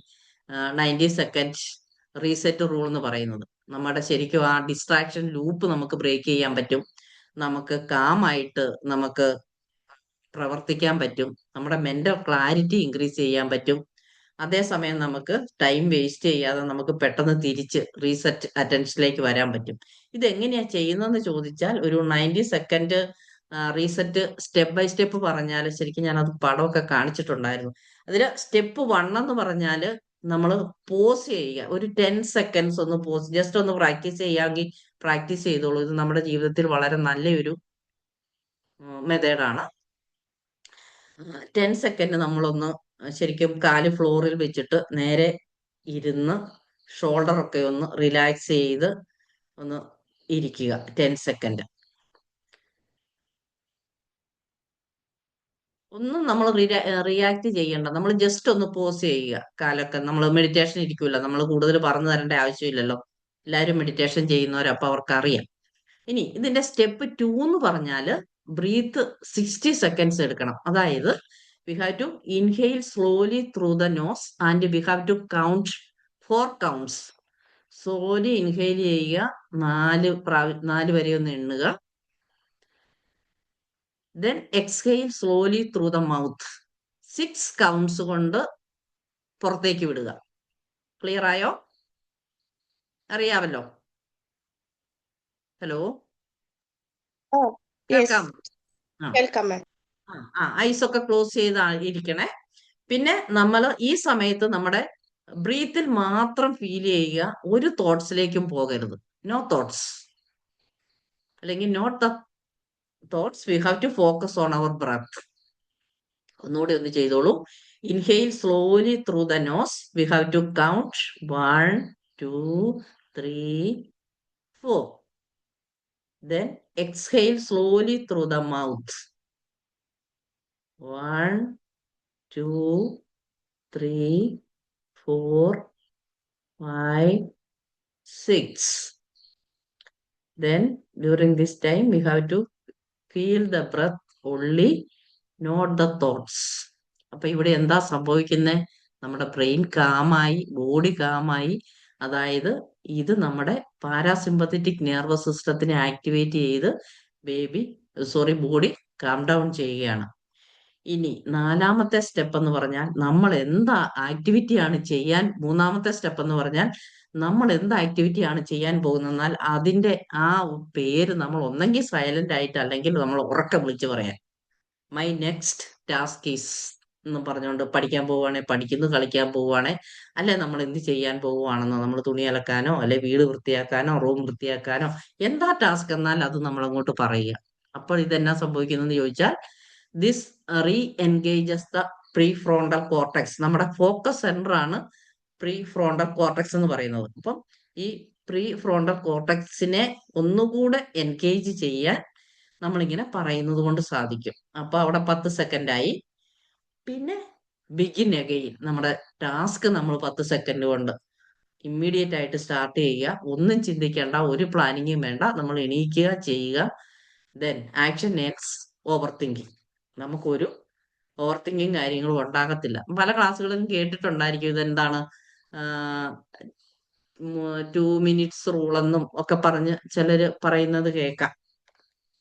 90 സെക്കൻഡ് റീസെറ്റ് റൂൾ എന്ന് പറയുന്നത്. നമ്മുടെ ശരിക്കും ആ ഡിസ്ട്രാക്ഷൻ ലൂപ്പ് നമുക്ക് ബ്രേക്ക് ചെയ്യാൻ പറ്റും. നമുക്ക് കാമായിട്ട് നമുക്ക് പ്രവർത്തിക്കാൻ പറ്റും, നമ്മുടെ മെന്റൽ ക്ലാരിറ്റി ഇൻക്രീസ് ചെയ്യാൻ പറ്റും. അതേസമയം നമുക്ക് ടൈം വേസ്റ്റ് ചെയ്യാതെ നമുക്ക് പെട്ടെന്ന് തിരിച്ച് റീസെറ്റ് അറ്റൻഷനിലേക്ക് വരാൻ പറ്റും. ഇതെങ്ങനെയാ ചെയ്യുന്നതെന്ന് ചോദിച്ചാൽ ഒരു 90 second reset step by step പറഞ്ഞാൽ ശരിക്കും ഞാനത് പടമൊക്കെ കാണിച്ചിട്ടുണ്ടായിരുന്നു. അതിൽ സ്റ്റെപ്പ് 1 എന്ന് പറഞ്ഞാൽ നമ്മൾ പോസ് ചെയ്യുക, ഒരു 10 സെക്കൻഡ്സ് ഒന്ന് പോസ്, ജസ്റ്റ് ഒന്ന് പ്രാക്ടീസ് ചെയ്യാമെങ്കിൽ പ്രാക്ടീസ് ചെയ്തോളൂ. ഇത് നമ്മുടെ ജീവിതത്തിൽ വളരെ നല്ലൊരു മെത്തേഡാണ്. 10 സെക്കൻഡ് നമ്മളൊന്ന് ശരിക്കും കാല് ഫ്ലോറിൽ വെച്ചിട്ട് നേരെ ഇരുന്ന് ഷോൾഡർ ഒക്കെ ഒന്ന് റിലാക്സ് ചെയ്ത് ഒന്ന് ഇരിക്കുക 10 സെക്കൻഡ്. ഒന്നും നമ്മൾ റിയാക്ട് ചെയ്യണ്ട, നമ്മൾ ജസ്റ്റ് ഒന്ന് പോസ് ചെയ്യുക. കാലൊക്കെ നമ്മൾ മെഡിറ്റേഷൻ ഇരിക്കുമല്ലോ, നമ്മൾ കൂടുതൽ പറഞ്ഞു തരേണ്ട ആവശ്യമില്ലല്ലോ, എല്ലാവരും മെഡിറ്റേഷൻ ചെയ്യുന്നവരപ്പൊ അവർക്കറിയാം. ഇനി ഇതിന്റെ സ്റ്റെപ്പ് 2 എന്ന് പറഞ്ഞാല് ബ്രീത്ത് 60 സെക്കൻഡ്സ് എടുക്കണം. അതായത് we have to inhale slowly through the nose and we have to count 4 counts. Slowly inhale ചെയ്യുക, 4 വരെ ഒന്ന് എണ്ണുക. Then exhale slowly through the mouth, 6 counts കൊണ്ട് പുറത്തേക്ക് വിടുക. ക്ലിയർ ആയോ? അറിയാമല്ലോ? ഹലോ, ഓ യെസ്, കേൾക്കാം? ആ കേൾക്കാം മാം. ഐസ് ഒക്കെ ക്ലോസ് ചെയ്ത് ഇരിക്കണേ. പിന്നെ നമ്മൾ ഈ സമയത്ത് നമ്മുടെ ബ്രീത്തിൽ മാത്രം ഫീൽ ചെയ്യുക, ഒരു തോട്ട്സിലേക്കും പോകരുത്. നോ തോട്ട്സ്, അല്ലെങ്കിൽ not the thoughts, we have to focus on our breath. ഒന്നുകൂടി ഒന്ന് ചെയ്തോളൂ. Inhale slowly through the nose, we have to count 1 2 3 4. Then exhale slowly through the mouth, 1 2 3 4 5 6. Then during this time we have to feel the breath only, not the thoughts. അപ്പൊ ഇവിടെ എന്താ സംഭവിക്കുന്നത്? നമ്മുടെ brain കാമായി, body കാമായി. അതായത് ഇത് നമ്മുടെ parasympathetic nervous സിസ്റ്റത്തിനെ activate ചെയ്ത് body calm down ചെയ്യുകയാണ്. ഇനി 4ാമത്തെ സ്റ്റെപ്പ് എന്ന് പറഞ്ഞാൽ നമ്മൾ എന്താ ആക്ടിവിറ്റിയാണ് ചെയ്യാൻ, 3ാമത്തെ സ്റ്റെപ്പ് എന്ന് പറഞ്ഞാൽ നമ്മൾ എന്ത് ആക്ടിവിറ്റിയാണ് ചെയ്യാൻ പോകുന്നതെന്നാൽ അതിന്റെ ആ പേര് നമ്മൾ ഒന്നെങ്കിൽ സൈലന്റ് ആയിട്ട് അല്ലെങ്കിൽ നമ്മൾ ഉറക്കെ വിളിച്ച് പറയാൻ. മൈ നെക്സ്റ്റ് ടാസ്ക് ഈസ് എന്ന് പറഞ്ഞുകൊണ്ട് പഠിക്കാൻ പോവുകയാണെ പഠിക്കുന്നു, കളിക്കാൻ പോവുകയാണെ, അല്ലെ നമ്മൾ എന്ത് ചെയ്യാൻ പോവുകയാണെന്നോ, നമ്മൾ തുണി അലക്കാനോ അല്ലെ വീട് വൃത്തിയാക്കാനോ റൂം വൃത്തിയാക്കാനോ എന്താ ടാസ്ക് എന്നാൽ അത് നമ്മൾ അങ്ങോട്ട് പറയുക. അപ്പോൾ ഇതെന്നാ സംഭവിക്കുന്നതെന്ന് ചോദിച്ചാൽ this re engages the pre frontal cortex. നമ്മുടെ ഫോക്കസ് സെന്റർ ആണ് പ്രീ ഫ്രോണ്ടൽ കോർട്ടെക്സ് എന്ന് പറയുന്നത്. അപ്പം ഈ പ്രീ ഫ്രോണ്ടൽ കോർട്ടെക്സിനെ ഒന്നുകൂടെ എൻഗേജ് ചെയ്യാൻ നമ്മളിങ്ങനെ പറയുന്നത് കൊണ്ട് സാധിക്കും. അപ്പൊ അവിടെ 10 സെക്കൻഡായി. പിന്നെ ബിഗിൻ അഗെയിൻ, നമ്മുടെ ടാസ്ക് നമ്മൾ 10 സെക്കൻഡ് കൊണ്ട് ഇമ്മീഡിയറ്റ് ആയിട്ട് സ്റ്റാർട്ട് ചെയ്യുക. ഒന്നും ചിന്തിക്കേണ്ട, ഒരു പ്ലാനിങ്ങും വേണ്ട, നമ്മൾ എണീക്കുക, ചെയ്യുക. Then action next over thinking. നമുക്കൊരു ഓവർ തിങ്കിങ് കാര്യങ്ങളും ഉണ്ടാകത്തില്ല. പല ക്ലാസ്സുകളും കേട്ടിട്ടുണ്ടായിരിക്കും ഇതെന്താണ് 2 മിനിറ്റ്സ് റൂൾ എന്നും ഒക്കെ പറഞ്ഞ് ചിലര് പറയുന്നത് കേൾക്കാം.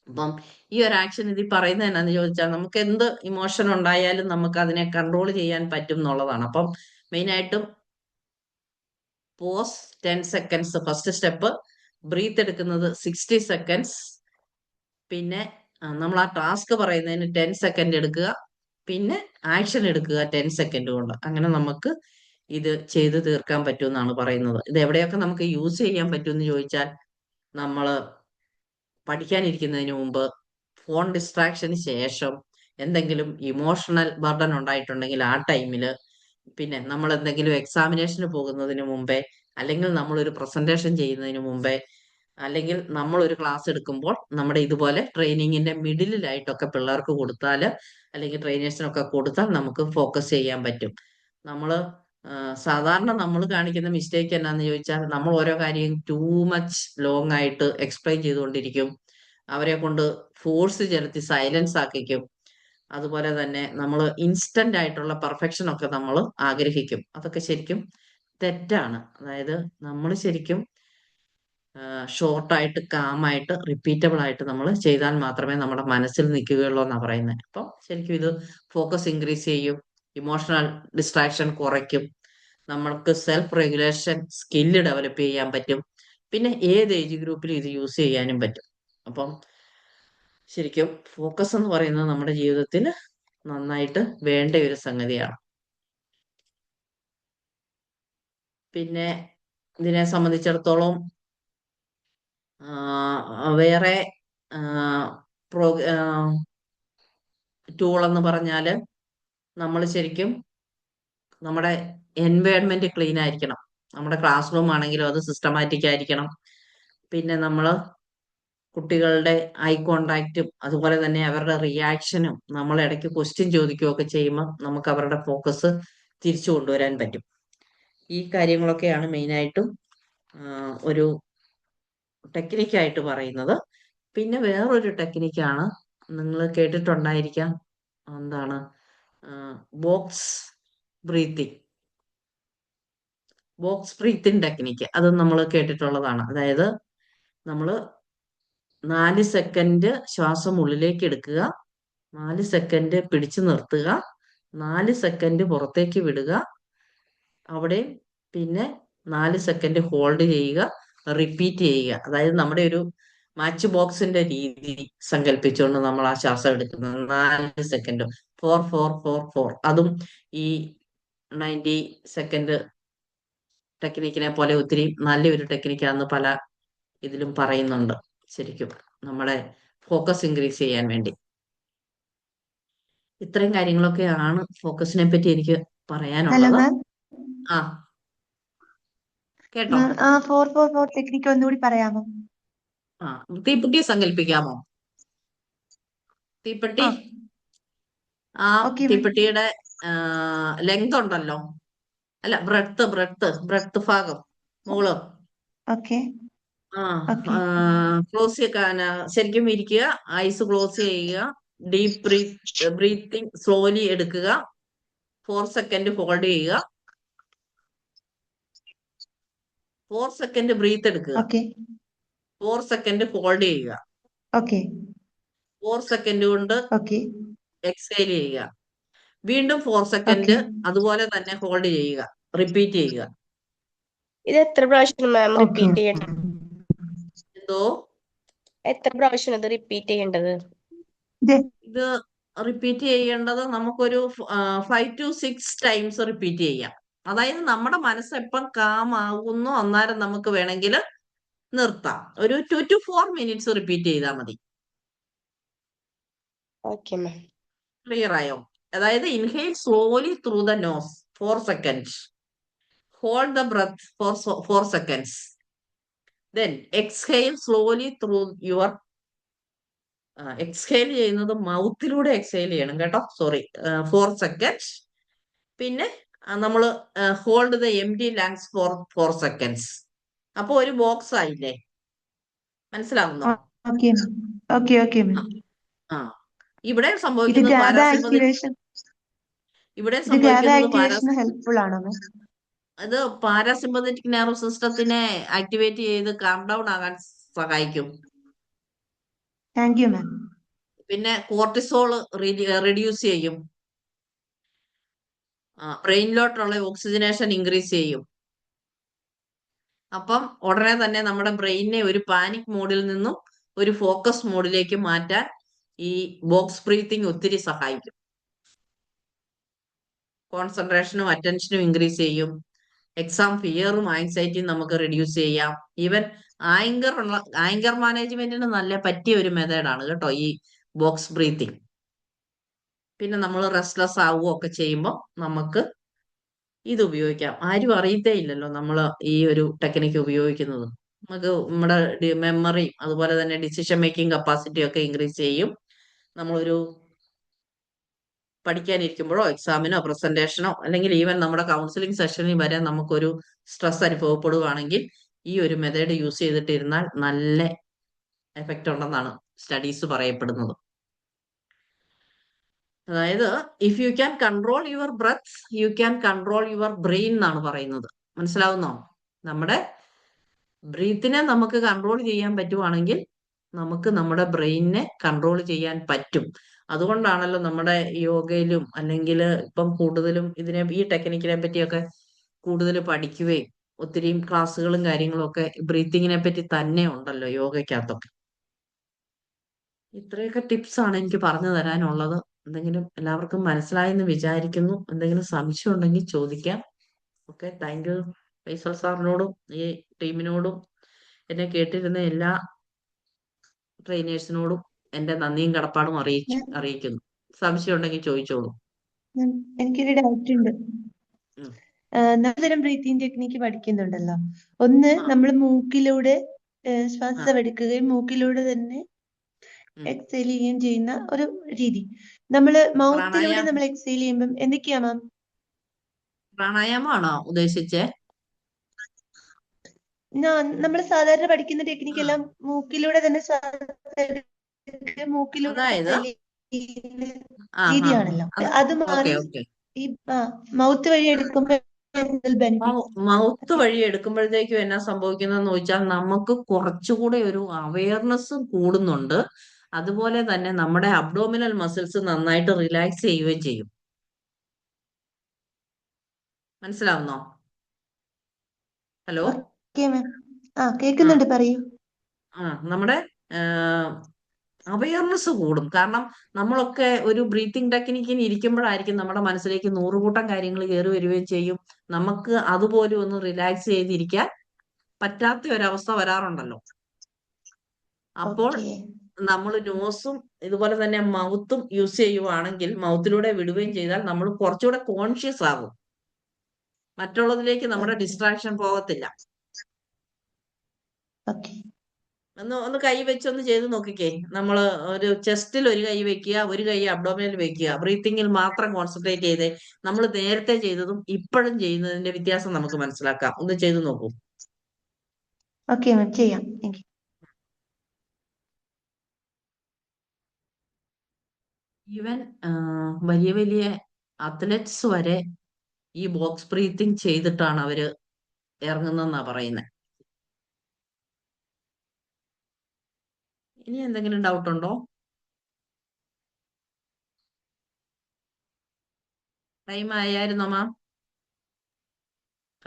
അപ്പം ഈ ഒരു ആക്ഷൻ ഇതിൽ പറയുന്നത് എന്നാന്ന് ചോദിച്ചാൽ നമുക്ക് എന്ത് ഇമോഷൻ ഉണ്ടായാലും നമുക്ക് അതിനെ കൺട്രോൾ ചെയ്യാൻ പറ്റും എന്നുള്ളതാണ്. അപ്പം മെയിനായിട്ടും pause 10 seconds first step, breath എടുക്കുന്നത് 60 സെക്കൻഡ്സ്, പിന്നെ നമ്മൾ ആ ടാസ്ക് പറയുന്നതിന് 10 സെക്കൻഡ് എടുക്കുക, പിന്നെ ആക്ഷൻ എടുക്കുക 10 സെക്കൻഡ് കൊണ്ട്. അങ്ങനെ നമുക്ക് ഇത് ചെയ്ത് തീർക്കാൻ പറ്റുമെന്നാണ് പറയുന്നത്. ഇത് എവിടെയൊക്കെ നമുക്ക് യൂസ് ചെയ്യാൻ പറ്റുമെന്ന് ചോദിച്ചാൽ നമ്മൾ പഠിക്കാനിരിക്കുന്നതിന് മുമ്പ്, ഫോൺ ഡിസ്ട്രാക്ഷന് ശേഷം, എന്തെങ്കിലും ഇമോഷണൽ ബർഡൻ ഉണ്ടായിട്ടുണ്ടെങ്കിൽ ആ ടൈമില്, പിന്നെ നമ്മൾ എന്തെങ്കിലും എക്സാമിനേഷന് പോകുന്നതിന് മുമ്പേ, അല്ലെങ്കിൽ നമ്മളൊരു പ്രസന്റേഷൻ ചെയ്യുന്നതിന് മുമ്പേ, അല്ലെങ്കിൽ നമ്മൾ ഒരു ക്ലാസ് എടുക്കുമ്പോൾ നമ്മുടെ ഇതുപോലെ ട്രെയിനിങ്ങിന്റെ മിഡിലായിട്ടൊക്കെ പിള്ളേർക്ക് കൊടുത്താൽ, അല്ലെങ്കിൽ ട്രെയിനേഴ്സിനൊക്കെ കൊടുത്താൽ നമുക്ക് ഫോക്കസ് ചെയ്യാൻ പറ്റും. നമ്മൾ സാധാരണ നമ്മൾ കാണിക്കുന്ന മിസ്റ്റേക്ക് എന്നാന്ന് ചോദിച്ചാൽ നമ്മൾ ഓരോ കാര്യം ടൂ മച്ച് ലോങ് ആയിട്ട് എക്സ്പ്ലെയിൻ ചെയ്തുകൊണ്ടിരിക്കും, അവരെ കൊണ്ട് ഫോഴ്സ് ചെലുത്തി സൈലൻസ് ആക്കിക്കും. അതുപോലെ തന്നെ നമ്മൾ ഇൻസ്റ്റന്റ് ആയിട്ടുള്ള പെർഫെക്ഷൻ ഒക്കെ നമ്മൾ ആഗ്രഹിക്കും. അതൊക്കെ ശരിക്കും തെറ്റാണ്. അതായത് നമ്മൾ ശരിക്കും ഷോർട്ടായിട്ട് കാമായിട്ട് റിപ്പീറ്റബിൾ ആയിട്ട് നമ്മൾ ചെയ്താൽ മാത്രമേ നമ്മുടെ മനസ്സിൽ നിൽക്കുകയുള്ളൂ എന്നാണ് പറയുന്നത്. അപ്പം ശരിക്കും ഇത് ഫോക്കസ് ഇൻക്രീസ് ചെയ്യും, ഇമോഷണൽ ഡിസ്ട്രാക്ഷൻ കുറയ്ക്കും, നമ്മൾക്ക് സെൽഫ് റെഗുലേഷൻ സ്കില്ല് ഡെവലപ്പ് ചെയ്യാൻ പറ്റും, പിന്നെ ഏത് ഏജ് ഗ്രൂപ്പിലും ഇത് യൂസ് ചെയ്യാനും പറ്റും. അപ്പം ശരിക്കും ഫോക്കസ് എന്ന് പറയുന്നത് നമ്മുടെ ജീവിതത്തിൽ നന്നായിട്ട് വേണ്ട ഒരു സംഗതിയാണ്. പിന്നെ ഇതിനെ സംബന്ധിച്ചിടത്തോളം വേറെ പ്രോ ടൂൾ എന്ന് പറഞ്ഞാൽ നമ്മൾ ശരിക്കും നമ്മുടെ എൻവയൺമെന്റ് ക്ലീൻ ആയിരിക്കണം. നമ്മുടെ ക്ലാസ് റൂം ആണെങ്കിലും അത് സിസ്റ്റമാറ്റിക് ആയിരിക്കണം. പിന്നെ നമ്മൾ കുട്ടികളുടെ ഐ കോണ്ടാക്റ്റും അതുപോലെ തന്നെ അവരുടെ റിയാക്ഷനും നമ്മൾ ഇടയ്ക്ക് ക്വസ്റ്റ്യൻ ചോദിക്കുകയൊക്കെ ചെയ്യുമ്പോൾ നമുക്ക് അവരുടെ ഫോക്കസ് തിരിച്ചു കൊണ്ടുവരാൻ പറ്റും. ഈ കാര്യങ്ങളൊക്കെയാണ് മെയിനായിട്ടും ഒരു ടെക്നിക്കായിട്ട് പറയുന്നത്. പിന്നെ വേറൊരു ടെക്നിക്കാണ്, നിങ്ങൾ കേട്ടിട്ടുണ്ടായിരിക്കാം, എന്താണ് box breathing. Box breathing technique അത് നമ്മൾ കേട്ടിട്ടുള്ളതാണ്. അതായത് നമ്മൾ 4 സെക്കൻഡ് ശ്വാസം ഉള്ളിലേക്ക് എടുക്കുക, 4 സെക്കൻഡ് പിടിച്ചു നിർത്തുക, 4 സെക്കൻഡ് പുറത്തേക്ക് വിടുക, അവിടെ പിന്നെ 4 സെക്കൻഡ് ഹോൾഡ് ചെയ്യുക, റിപ്പീറ്റ് ചെയ്യുക. അതായത് നമ്മുടെ ഒരു മാച്ച് ബോക്സിന്റെ രീതി സങ്കല്പിച്ചുകൊണ്ട് നമ്മൾ ആ ശ്വാസം എടുക്കുന്നത് 4 സെക്കൻഡ് 4 4 4 4. അതും ഈ 90 സെക്കൻഡ് ടെക്നിക്കിനെ പോലെ ഒത്തിരി നല്ലൊരു ടെക്നിക്കാണെന്ന് പല ഇതിലും പറയുന്നുണ്ട്. ശരിക്കും നമ്മുടെ ഫോക്കസ് ഇൻക്രീസ് ചെയ്യാൻ വേണ്ടി ഇത്രയും കാര്യങ്ങളൊക്കെയാണ് ഫോക്കസിനെ പറ്റി എനിക്ക് ഹലോ പറയാനുള്ളത്. മാം. ആ കേട്ടോ. 4-4-4 ടെക്നിക്ക് ഒന്നുകൂടി പറയാമോ? ആ തീപ്പെട്ടി സങ്കല്പിക്കാമോ? തീപ്പെട്ടി, ആ ആ ഓക്കെ മാം. തീപ്പെട്ടിയുടെ ലെങ്ത് ഉണ്ടല്ലോ, അല്ല ബ്രെഡ്ത്ത് ഭാഗം മുകള് ഓക്കെ ആ ഓക്കെ ക്ലോസ് ശരിക്കും ഇരിക്കുക, ഐസ് ക്ലോസ് ചെയ്യുക, ഡീപ്പ് ബ്രീത്തിങ് സ്ലോലി എടുക്കുക, 4 സെക്കൻഡ് ഹോൾഡ് ചെയ്യുക, 4 സെക്കൻഡ് ബ്രീത്ത് എടുക്കുക, ഓക്കെ 4 സെക്കൻഡ് ഹോൾഡ് ചെയ്യുക, ഓക്കെ 4 സെക്കൻഡ് കൊണ്ട് ഓക്കെ എക്സൈൽ ചെയ്യുക, വീണ്ടും 4 ഓക്കെ. സെക്കൻഡ് അതുപോലെ തന്നെ ഹോൾഡ് ചെയ്യുക, റിപ്പീറ്റ് ചെയ്യുക. ഇത് എത്ര പ്രാവശ്യം മാം ഓക്കെ റിപ്പീറ്റ് ചെയ്യേണ്ടത്? എന്തോ എത്ര പ്രാവശ്യം ഇത് റിപ്പീറ്റ് ചെയ്യേണ്ടത്? ഇത് റിപ്പീറ്റ് ചെയ്യേണ്ടത് നമുക്കൊരു 5 to 6 ടൈംസ് റിപ്പീറ്റ് ചെയ്യാം. അതായത് നമ്മുടെ മനസ്സ് എപ്പം കാം ആകുന്നു അന്നേരം നമുക്ക് വേണമെങ്കിൽ നിർത്താം. ഒരു 2 to 4 മിനിറ്റ്സ് റിപ്പീറ്റ് ചെയ്താൽ മതി. Okay ma'am. ക്ലിയർ ആയോ? അതായത് inhale slowly through the nose 4 second, hold the breath for 4 seconds, then exhale slowly through your exhale ചെയ്യുന്നത് മൗത്തിലൂടെ എക്സ്ഹെയിൽ ചെയ്യണം കേട്ടോ, സോറി, 4 സെക്കൻഡ്. പിന്നെ നമ്മൾ hold the empty lungs for 4 seconds. അപ്പൊ ഒരു ബോക്സ് ആയില്ലേ? മനസ്സിലാവുന്നോ? Okay okay okay ma'am. ആ ഇവിടെ ഇത് സംഭവിക്കുന്നത് ഗ്യാബ പാരാസിമ്പതി ആക്ടിവേഷൻ ഇവിടെ ഇത് ഗ്യാബ സംഭവിക്കുന്നത് ആക്ടിവേഷന് ഹെൽപ്ഫുൾ ആണോ മാം? അത് പാരാസിമ്പതറ്റിക് നെർവ് സിസ്റ്റത്തിനെ ആക്ടിവേറ്റ് ചെയ്ത് കാം ഡൗൺ ആകാൻ സഹായിക്കും. താങ്ക് യു മാം. പിന്നെ കോർട്ടിസോൾ റെഡ്യൂസ് ചെയ്യും, ബ്രെയിനിലോട്ടുള്ള ഓക്സിജനേഷൻ ഇൻക്രീസ് ചെയ്യും. അപ്പം ഉടനെ തന്നെ നമ്മുടെ ബ്രെയിനിനെ ഒരു പാനിക് മോഡിൽ നിന്നും ഒരു ഫോക്കസ് മോഡിലേക്ക് മാറ്റാൻ ഈ ബോക്സ് ബ്രീത്തിങ് ഒത്തിരി സഹായിക്കും. കോൺസെൻട്രേഷനും അറ്റൻഷനും ഇൻക്രീസ് ചെയ്യും. എക്സാം ഫിയറും ആങ്സൈറ്റിയും നമുക്ക് റെഡ്യൂസ് ചെയ്യാം. ഈവൻ ആങ്കർ മാനേജ്മെന്റിന് നല്ല പറ്റിയ ഒരു മെത്തേഡാണ് കേട്ടോ ഈ ബോക്സ് ബ്രീത്തിങ്. പിന്നെ നമ്മൾ റെസ്റ്റ്ലെസ് ആവുകയോ ഒക്കെ ചെയ്യുമ്പോൾ നമുക്ക് ഇത് ഉപയോഗിക്കാം. ആരും അറിയത്തേ ഇല്ലല്ലോ നമ്മൾ ഈ ഒരു ടെക്നിക്ക് ഉപയോഗിക്കുന്നത്. നമുക്ക് നമ്മുടെ മെമ്മറിയും അതുപോലെ തന്നെ ഡിസിഷൻ മേക്കിംഗ് കപ്പാസിറ്റിയും ഒക്കെ ഇൻക്രീസ് ചെയ്യും. നമ്മളൊരു പഠിക്കാനിരിക്കുമ്പോഴോ എക്സാമിനോ പ്രസന്റേഷനോ അല്ലെങ്കിൽ ഈവൻ നമ്മുടെ കൗൺസിലിംഗ് സെഷനിൽ വരെ നമുക്കൊരു സ്ട്രെസ് അനുഭവപ്പെടുകയാണെങ്കിൽ ഈ ഒരു മെത്തേഡ് യൂസ് ചെയ്തിട്ടിരുന്നാൽ നല്ല എഫക്റ്റ് ഉണ്ടെന്നാണ് സ്റ്റഡീസ് പറയപ്പെടുന്നത്. അതായത് if you can control your breath you can control your brain എന്നാണ് പറയുന്നത്. മനസ്സിലാവുന്നോ? നമ്മുടെ ബ്രീത്തിനെ നമുക്ക് കൺട്രോൾ ചെയ്യാൻ പറ്റുവാണെങ്കിൽ നമുക്ക് നമ്മുടെ ബ്രെയിനിനെ കൺട്രോൾ ചെയ്യാൻ പറ്റും. അതുകൊണ്ടാണല്ലോ നമ്മുടെ യോഗയിലും അല്ലെങ്കിൽ ഇപ്പം കൂടുതലും ഈ ടെക്നിക്കിനെ പറ്റിയൊക്കെ കൂടുതൽ പഠിക്കുകയും ഒത്തിരി ക്ലാസ്സുകളും കാര്യങ്ങളും ഒക്കെ ബ്രീത്തിങ്ങിനെ പറ്റി തന്നെ ഉണ്ടല്ലോ യോഗയ്ക്കകത്തൊക്കെ. ഇത്രയൊക്കെ ടിപ്സ് ആണ് എനിക്ക് പറഞ്ഞു തരാനുള്ളത്. എന്തെങ്കിലും എല്ലാവർക്കും മനസ്സിലായെന്ന് വിചാരിക്കുന്നു. എന്തെങ്കിലും സംശയം ഉണ്ടെങ്കിൽ ചോദിക്കാം. ഓക്കെ, താങ്ക് യു ഫൈസൽ സാറിനോടും ഈ ടീമിനോടും എന്നെ കേട്ടിരുന്ന എല്ലാ ട്രെയിനേഴ്സിനോടും എന്റെ നന്ദിയും കടപ്പാടും അറിയിക്കുന്നു. സംശയം ഉണ്ടെങ്കിൽ ചോദിച്ചോളൂ. എനിക്കൊരു ഡൗട്ട് ഉണ്ട്. ഉം. നാലുതരം ബ്രീത്തിങ് ടെക്നിക്ക് പഠിക്കുന്നുണ്ടല്ലോ. ഒന്ന്, ആ. നമ്മൾ മൂക്കിലൂടെ ശ്വാസം ആ. എടുക്കുകയും മൂക്കിലൂടെ തന്നെ ഉം. എക്സെയിൽ ചെയ്യുകയും ചെയ്യുന്ന ഒരു രീതി. നമ്മൾ മൗത്തിലൂടെ പ്രാണായാമം നമ്മൾ എക്സെയിൽ ചെയ്യുമ്പം എന്തൊക്കെയാ മാം? പ്രാണായാമമാണോ ഉദ്ദേശിച്ചേ? നമ്മൾ സാധാരണ പഠിക്കുന്ന ടെക്നിക്ക് ആ. എല്ലാം മൂക്കിലൂടെ തന്നെ ശ്വാസം എടുക്കുക, മൂക്കിലൂടെ അതായത് exhale ചെയ്യുന്ന ആ രീതിയാണല്ലോ. അത് ഓക്കെ മാറി ഓക്കെ ഈ മൗത്ത് വഴി എടുക്കുമ്പോൾ ബെനിഫിറ്റ്. മൗത്ത് വഴി എടുക്കുമ്പോഴത്തേക്കും എന്നാ സംഭവിക്കുന്നതെന്ന് ചോദിച്ചാൽ നമുക്ക് കുറച്ചുകൂടെ ഒരു അവയർനെസ്സും കൂടുന്നുണ്ട്. അതുപോലെ തന്നെ നമ്മുടെ അബ്ഡോമിനൽ മസിൽസ് നന്നായിട്ട് റിലാക്സ് ചെയ്യുകയും ചെയ്യും. മനസ്സിലാവുന്നോ? ഹലോ. Okay ma'am. കേൾക്കുന്നുണ്ട്, പറയൂ. നമ്മുടെ അവയർനെസ് കൂടും. കാരണം നമ്മളൊക്കെ ഒരു ബ്രീത്തിങ് ടെക്നിക്കിന് ഇരിക്കുമ്പോഴായിരിക്കും നമ്മുടെ മനസ്സിലേക്ക് നൂറുകൂട്ടം കാര്യങ്ങൾ കയറി വരികയും ചെയ്യും. നമുക്ക് അതുപോലെ ഒന്ന് റിലാക്സ് ചെയ്തിരിക്കാൻ പറ്റാത്ത ഒരവസ്ഥ വരാറുണ്ടല്ലോ. അപ്പോൾ ഓക്കെ. നമ്മൾ നോസും ഇതുപോലെ തന്നെ മൗത്തും യൂസ് ചെയ്യുവാണെങ്കിൽ, മൗത്തിലൂടെ വിടുകയും ചെയ്താൽ നമ്മൾ കുറച്ചുകൂടെ കോൺഷ്യസ് ആകും. മറ്റുള്ളതിലേക്ക് നമ്മുടെ ഡിസ്ട്രാക്ഷൻ പോകത്തില്ല. ഓക്കെ. ഒന്ന് കൈ വെച്ചൊന്ന് ചെയ്ത് നോക്കിക്കേ. നമ്മൾ ഒരു ചെസ്റ്റിൽ ഒരു കൈ വെക്കുക, ഒരു കൈ അബ്ഡോമിനിൽ വെക്കുക. ബ്രീത്തിങ്ങിൽ മാത്രം കോൺസെൻട്രേറ്റ് ചെയ്തേ. നമ്മൾ നേരത്തെ ചെയ്തതും ഇപ്പോഴും ചെയ്യുന്നതിന്റെ വ്യത്യാസം നമുക്ക് മനസ്സിലാക്കാം. ഒന്ന് ചെയ്ത് നോക്കൂ. ഓക്കെ മാം, ചെയ്യാം. Thank you. ഈവൻ വലിയ വലിയ അത്ലറ്റ്സ് വരെ ഈ ബോക്സ് ബ്രീത്തിങ് ചെയ്തിട്ടാണ് അവര് ഇറങ്ങുന്നെന്നാ പറയുന്നത്. ഇനി എന്തെങ്കിലും ഡൗട്ട് ഉണ്ടോ? ടൈം ആയായിരുന്നോ മാം?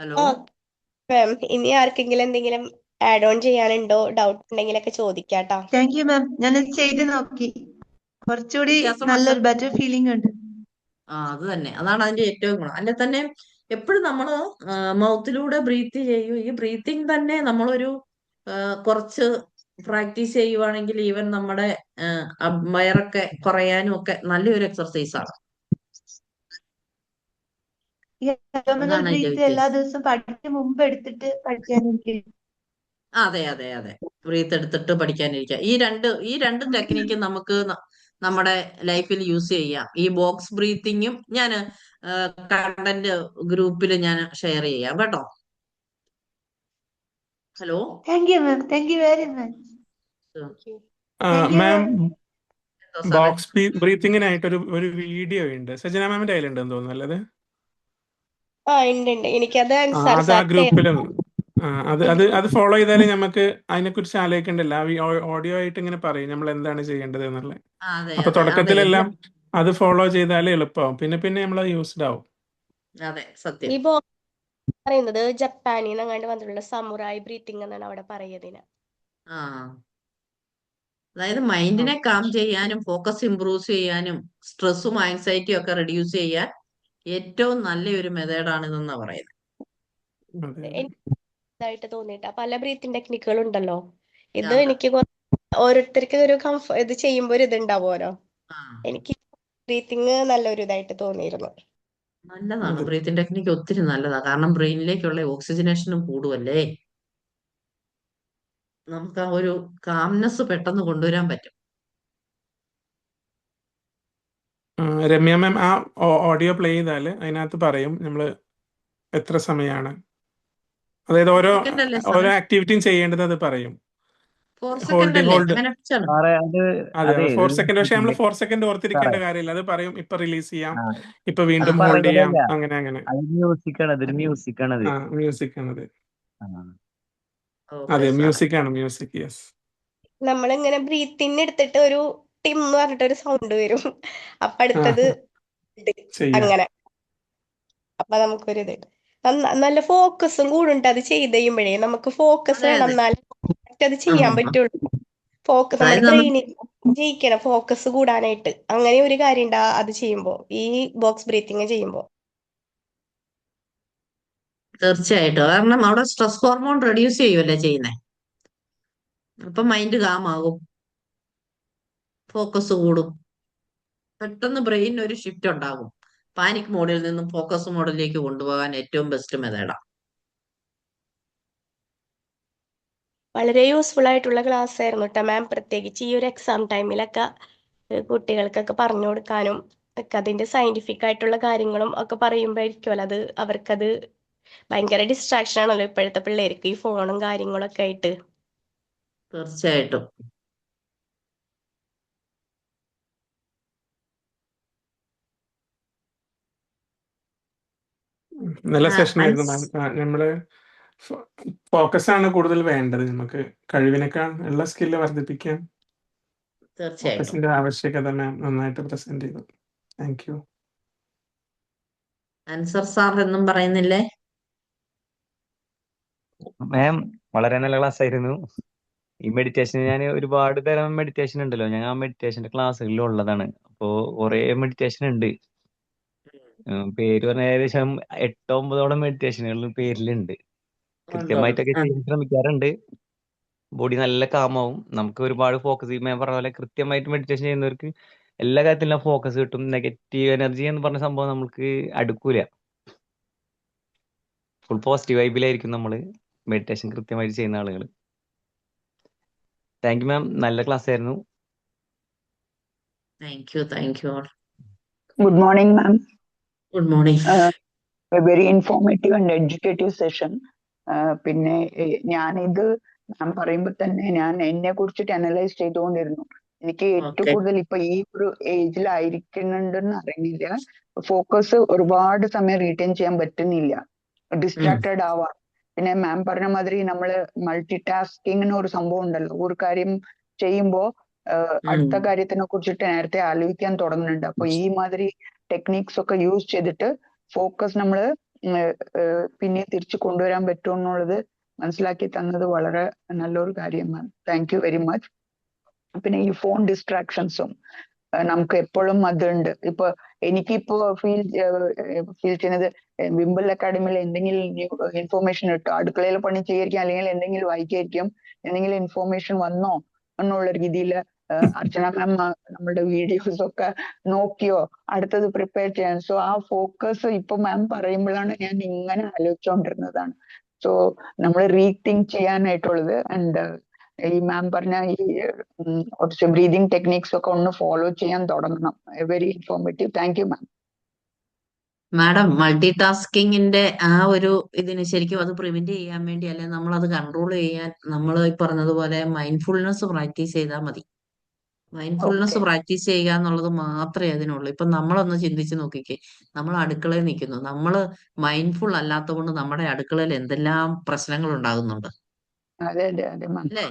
ഹലോ. മാം, ഇനി ആർക്കെങ്കിലും എന്തെങ്കിലും ആഡ് ഓൺ ചെയ്യാനുണ്ടോ? ഡൗട്ട് ഉണ്ടെങ്കിലൊക്കെ ചോദിക്കാട്ടോ. Thank you ma'am. ഞാനത് ചെയ്ത് നോക്കി. കുറച്ചുകൂടി വ്യത്യാസം നല്ലൊരു ബെറ്റർ ഫീലിംഗ് ഉണ്ട്. അത് തന്നെ, അതാണ് അതിന്റെ ഏറ്റവും ഗുണം. അല്ലെ തന്നെ എപ്പോഴും നമ്മള് മൗത്തിലൂടെ ബ്രീത്ത് ചെയ്യൂ. ഈ ബ്രീത്തിങ് തന്നെ നമ്മളൊരു കുറച്ച് പ്രാക്ടീസ് ചെയ്യുവാണെങ്കിൽ ഈവൻ നമ്മുടെ വയറൊക്കെ കുറയാനും ഒക്കെ നല്ലൊരു എക്സർസൈസ് ആണ്. ഈ അബ്ഡോമിനൽ അതാണ് അതിന്റെ ബ്രീത്ത് എല്ലാ വ്യത്യാസം. ദിവസവും പഠിക്ക് മുമ്പ് എടുത്തിട്ട് പഠിക്കാൻ എനിക്ക്. അതെ അതെ അതെ, ബ്രീത്ത് എടുത്തിട്ട് പഠിക്കാനിരിക്കുക. ഈ രണ്ട് ടെക്നിക്ക് നമുക്ക് നമ്മുടെ ലൈഫിൽ യൂസ് ചെയ്യാം. ഈ ബോക്സ് ബ്രീത്തിങ്ങും ഞാൻ കണ്ടന്റ് ഗ്രൂപ്പിൽ ഞാൻ ഷെയർ ചെയ്യാം കേട്ടോ. Hello. Thank you ma'am. Thank you very much. Thank you, മാം, എന്തോ സാറേ? ബോക്സ് ബ്രീത്തിങ്ങിനായിട്ട് ഒരു വീഡിയോ ഉണ്ട്. സജന മാമിന്റെ കയ്യിലുണ്ടെന്ന് തോന്നുന്നു അല്ലത്? ഉണ്ട്. എനിക്കത് അത് ആ അൻസാർ ഗ്രൂപ്പിലും അത് ഫോളോ ചെയ്താലേ നമുക്ക് അതിനെക്കുറിച്ച് ആലോചിക്കണ്ടല്ലോ. ഓഡിയോ ആയിട്ട് ഇങ്ങനെ പറയും നമ്മൾ എന്താണ് ചെയ്യേണ്ടത് എന്നുള്ളത്. അതെ അപ്പൊ അതെ അതെ തുടക്കത്തിലെല്ലാം അത് ഫോളോ ചെയ്താലേ എളുപ്പമാവും. പിന്നെ നമ്മൾ യൂസ്ഡ് ആവും. അതെ സത്യം. ഈ ബോക്സ് പറയുന്നത് ജപ്പാനിൽ നിന്ന് അങ്ങാണ്ട് വന്നിട്ടുള്ള സമുറായി ബ്രീത്തിങ് എന്നാണ് അവിടെ പറയുന്നതിന്. ആ അതായത് മൈൻഡിനെ കാം ചെയ്യാനും ഫോക്കസ് ഇംപ്രൂവ് ചെയ്യാനും സ്ട്രെസ്സും ആൻസൈറ്റിയും ഒക്കെ റെഡ്യൂസ് ചെയ്യാൻ ഏറ്റവും നല്ലൊരു മെത്തേഡാണ് ഇതെന്നാ പറയുന്നത്. ഇതായിട്ട് തോന്നിയിട്ടാ. പല ബ്രീത്തിങ് ടെക്നിക്കുകൾ ഉണ്ടല്ലോ. ഇത് അതെ. എനിക്ക് ഓരോരുത്തർക്ക് ഒരു ഇത് ചെയ്യുമ്പോൾ ഒരു ഇതുണ്ടാവുമല്ലോ. ആ എനിക്ക് ബ്രീത്തിങ് നല്ലൊരു ഇതായിട്ട് തോന്നിയിരുന്നു. നല്ലതാണ് ബ്രീത്തിങ് ടെക്നിക്ക്, ഒത്തിരി നല്ലതാണ്. കാരണം ബ്രെയിനിലേക്കുള്ള ഓക്സിജനേഷനും കൂടുമല്ലേ. നമുക്ക് ആ ഒരു കാംനെസ് പെട്ടെന്ന് കൊണ്ടുവരാൻ പറ്റും. രമ്യ മാം ആ ഓഡിയോ പ്ലേ ചെയ്താൽ അതിനകത്ത് പറയും നമ്മൾ എത്ര സമയമാണ്, അതായത് ഓരോ സെക്കൻഡ് അല്ലേ സാറേ? ആക്ടിവിറ്റിയും ചെയ്യേണ്ടത് അത് പറയും. 4 സെക്കൻഡ് അല്ലേ? അങ്ങനെ വെച്ചാണ്. അതെ 4 സെക്കൻഡ്. പക്ഷെ നമ്മൾ 4 സെക്കൻഡ് ഓർത്തിരിക്കേണ്ട കാര്യമില്ല. അത് പറയും ഇപ്പൊ റിലീസ് ചെയ്യാം, ഇപ്പൊ വീണ്ടും ഹോൾഡ് ചെയ്യാം, അങ്ങനെ മ്യൂസിക് ആണത്. മ്യൂസിക് ആണത്. ഓക്കെ അതെ സാറേ. മ്യൂസിക് ആണ്, മ്യൂസിക്. യെസ്. നമ്മളിങ്ങനെ ബ്രീത്ത് ഇൻ എടുത്തിട്ട് ഒരു ടിം എന്ന് പറഞ്ഞിട്ട് ഒരു സൗണ്ട് വരും. അപ്പൊ അടുത്തത് ഇട്. ചെയ്യാം. അങ്ങനെ. അപ്പൊ നമുക്കൊരു ഇത് നല്ല ഫോക്കസും കൂടുണ്ട് അത് ചെയ്ത് കഴിയുമ്പോഴേ. നമുക്ക് ഫോക്കസ് അതെ വേണം, അതെ. എന്നാലേ അത് ചെയ്യാൻ ഉം. പറ്റുള്ളൂ. ഫോക്കസ് അതായത് നമ്മുടെ നമ്മൾ ബ്രെയിനിൽ ജയിക്കണം ഫോക്കസ് കൂടാനായിട്ട്. അങ്ങനെ ഒരു കാര്യം ഉണ്ട് അത് ചെയ്യുമ്പോ, ഈ ബോക്സ് ബ്രീത്തിങ് ചെയ്യുമ്പോ. തീർച്ചയായിട്ടും, കാരണം അവിടെ സ്ട്രെസ് ഹോർമോൺ റെഡ്യൂസ് ചെയ്യുമല്ലേ ചെയ്യുന്നേ. അപ്പൊ മൈൻഡ് കാം ആകും, ഫോക്കസ് കൂടും, പെട്ടെന്ന് ബ്രെയിനിന് ഒരു ഷിഫ്റ്റ് ഉണ്ടാകും. പാനിക് മോഡിൽ നിന്നും ഫോക്കസ് മോഡിലേക്ക് കൊണ്ടുപോകാൻ ഏറ്റവും ബെസ്റ്റ് മെത്തേഡാണ്. വളരെ യൂസ്ഫുൾ ആയിട്ടുള്ള ക്ലാസ് ആയിരുന്നു കേട്ടോ മാം. പ്രത്യേകിച്ച് ഈ ഒരു എക്സാം ടൈമിലൊക്കെ കുട്ടികൾക്കൊക്കെ പറഞ്ഞു കൊടുക്കാനും ഒക്കെ അതിന്റെ സയന്റിഫിക് ആയിട്ടുള്ള കാര്യങ്ങളും ഒക്കെ പറയുമ്പോഴായിരിക്കുമല്ലോ അത് അവർക്കത് ഭയങ്കര ഡിസ്ട്രാക്ഷൻ ആണല്ലോ ഇപ്പോഴത്തെ പിള്ളേർക്ക്, ഈ ഫോണും കാര്യങ്ങളൊക്കെ ആയിട്ട്. തീർച്ചയായിട്ടും. നല്ല ആ, സെഷൻ ആയിരുന്നു മാം. അൻസ്- നമ്മള് ഫോക്കസ് ആണ് കൂടുതൽ വേണ്ടത്. നമുക്ക് കഴിവിനേക്കാൾ ഉള്ള സ്കില്ല് വർദ്ധിപ്പിക്കാൻ തീർച്ചയായിട്ടും. ഫോക്കസിന്റെ ആവശ്യകത മാം നന്നായിട്ട് പ്രസന്റ് ചെയ്തു. Thank you. അൻസർ സാർ എന്നും പറയുന്നില്ലേ? മാം വളരെ നല്ല ക്ലാസ് ആയിരുന്നു. ഈ മെഡിറ്റേഷൻ ഞാൻ ഒരുപാട് തരം മെഡിറ്റേഷൻ ഉണ്ടല്ലോ, ഞാൻ ആ മെഡിറ്റേഷന്റെ ക്ലാസ്സുകളിൽ ഉള്ളതാണ്. അപ്പോ കുറെ മെഡിറ്റേഷൻ ഉണ്ട്. പേര് പറഞ്ഞ ഏകദേശം 8-9 മെഡിറ്റേഷനുകൾ പേരിലുണ്ട്. ഉണ്ട് കൃത്യമായിട്ടൊക്കെ ഉണ്ട്. ചെയ്യാൻ ശ്രമിക്കാറുണ്ട്. ബോഡി നല്ല കാമാവും. നമുക്ക് ഒരുപാട് ഫോക്കസ് ചെയ്യും. ഞാൻ പറഞ്ഞ പോലെ കൃത്യമായിട്ട് മെഡിറ്റേഷൻ ചെയ്യുന്നവർക്ക് എല്ലാ കാര്യത്തിലും ഫോക്കസ് കിട്ടും. നെഗറ്റീവ് എനർജി എന്ന് പറഞ്ഞ സംഭവം നമുക്ക് അടുക്കൂല. ഫുൾ പോസിറ്റീവ് വൈബിലായിരിക്കും നമ്മൾ മെഡിറ്റേഷൻ കൃത്യമായിട്ട് ചെയ്യുന്ന ആളുകൾ. താങ്ക് യു മാം, നല്ല ക്ലാസ് ആയിരുന്നു. Thank you, thank you. Good morning, ma'am. Good morning. A very informative and educative session. പിന്നെ ഞാനിത് മാം പറയുമ്പോൾ തന്നെ ഞാൻ എന്നെ കുറിച്ചിട്ട് അനലൈസ് ചെയ്തുകൊണ്ടിരുന്നു. എനിക്ക് ഏറ്റവും ഓക്കെ. കൂടുതൽ ഇപ്പൊ ഈ ഒരു ഏജിലായിരിക്കുന്നുണ്ടെന്ന് അറിയുന്നില്ല, ഫോക്കസ് ഒരുപാട് സമയം റീറ്റെയിൻ ചെയ്യാൻ പറ്റുന്നില്ല, ഡിസ്ട്രാക്റ്റഡ് ആവാം. പിന്നെ മാം പറഞ്ഞ മാതിരി നമ്മള് മൾട്ടി ടാസ്കിങ്ങിന് ഒരു സംഭവം ഉണ്ടല്ലോ, ഒരു കാര്യം ചെയ്യുമ്പോ അടുത്ത കാര്യത്തിനെ കുറിച്ചിട്ട് നേരത്തെ ആലോചിക്കാൻ തുടങ്ങുന്നുണ്ട്. അപ്പൊ ഈ മാതിരി ടെക്നിക്സ് ഒക്കെ യൂസ് ചെയ്തിട്ട് ഫോക്കസ് നമ്മള് പിന്നെ തിരിച്ചു കൊണ്ടുവരാൻ പറ്റും എന്നുള്ളത് മനസ്സിലാക്കി തന്നത് വളരെ നല്ലൊരു കാര്യം ma'am. Thank you very much. പിന്നെ ഈ ഫോൺ ഡിസ്ട്രാക്ഷൻസും നമുക്ക് എപ്പോഴും അതുണ്ട്. ഇപ്പൊ എനിക്കിപ്പോ ഫീൽ ചെയ്യുന്നത്, വിംബൽ അക്കാഡമിയിൽ എന്തെങ്കിലും ഇൻഫോർമേഷൻ ഇട്ടോ, അടുക്കളയിൽ പണി ചെയ്യായിരിക്കും, അല്ലെങ്കിൽ എന്തെങ്കിലും വായിക്കായിരിക്കും, എന്തെങ്കിലും ഇൻഫോർമേഷൻ വന്നോ എന്നുള്ള രീതിയിൽ അർച്ചന മാം നമ്മുടെ വീഡിയോസ് ഒക്കെ നോക്കിയോ അടുത്തത് പ്രിപ്പയർ ചെയ്യാൻ. സോ ആ ഫോക്കസ് ഇപ്പൊ മാം പറയുമ്പോഴാണ് ഞാൻ ഇങ്ങനെ ആലോചിച്ചുകൊണ്ടിരുന്നതാണ്. സോ നമ്മൾ റീതിങ്ക് ചെയ്യാനായിട്ടുള്ളത്. ആൻഡ് ഈ മാം പറഞ്ഞ ഈ കുറച്ച് ബ്രീതിങ് ടെക്നിക്സ് ഒക്കെ ഒന്ന് ഫോളോ ചെയ്യാൻ തുടങ്ങണം. Very informative. Thank you ma'am. Madam, multi ടാസ്കിങ്ങിന്റെ ആ ഒരു ഇതിന് ശരിക്കും അത് പ്രിവെന്റ് ചെയ്യാൻ വേണ്ടി, അല്ലെ നമ്മൾ അത് കൺട്രോൾ ചെയ്യാൻ, നമ്മൾ ഈ പറഞ്ഞതുപോലെ മൈൻഡ്ഫുൾനെസ് പ്രാക്ടീസ് ചെയ്താൽ മതി. Mindfulness okay. പ്രാക്ടീസ് ചെയ്യുക എന്നുള്ളത് മാത്രമേ അതിനുള്ളൂ. ഇപ്പൊ നമ്മളൊന്ന് ചിന്തിച്ച് നോക്കിക്കേ, നമ്മൾ അടുക്കളയിൽ നിൽക്കുന്നു, നമ്മൾ മൈൻഡ്ഫുൾ അല്ലാത്ത കൊണ്ട് നമ്മുടെ അടുക്കളയിൽ എന്തെല്ലാം പ്രശ്നങ്ങൾ ഉണ്ടാകുന്നുണ്ട് അതെ അതെ അതെ മാം. അല്ലേ?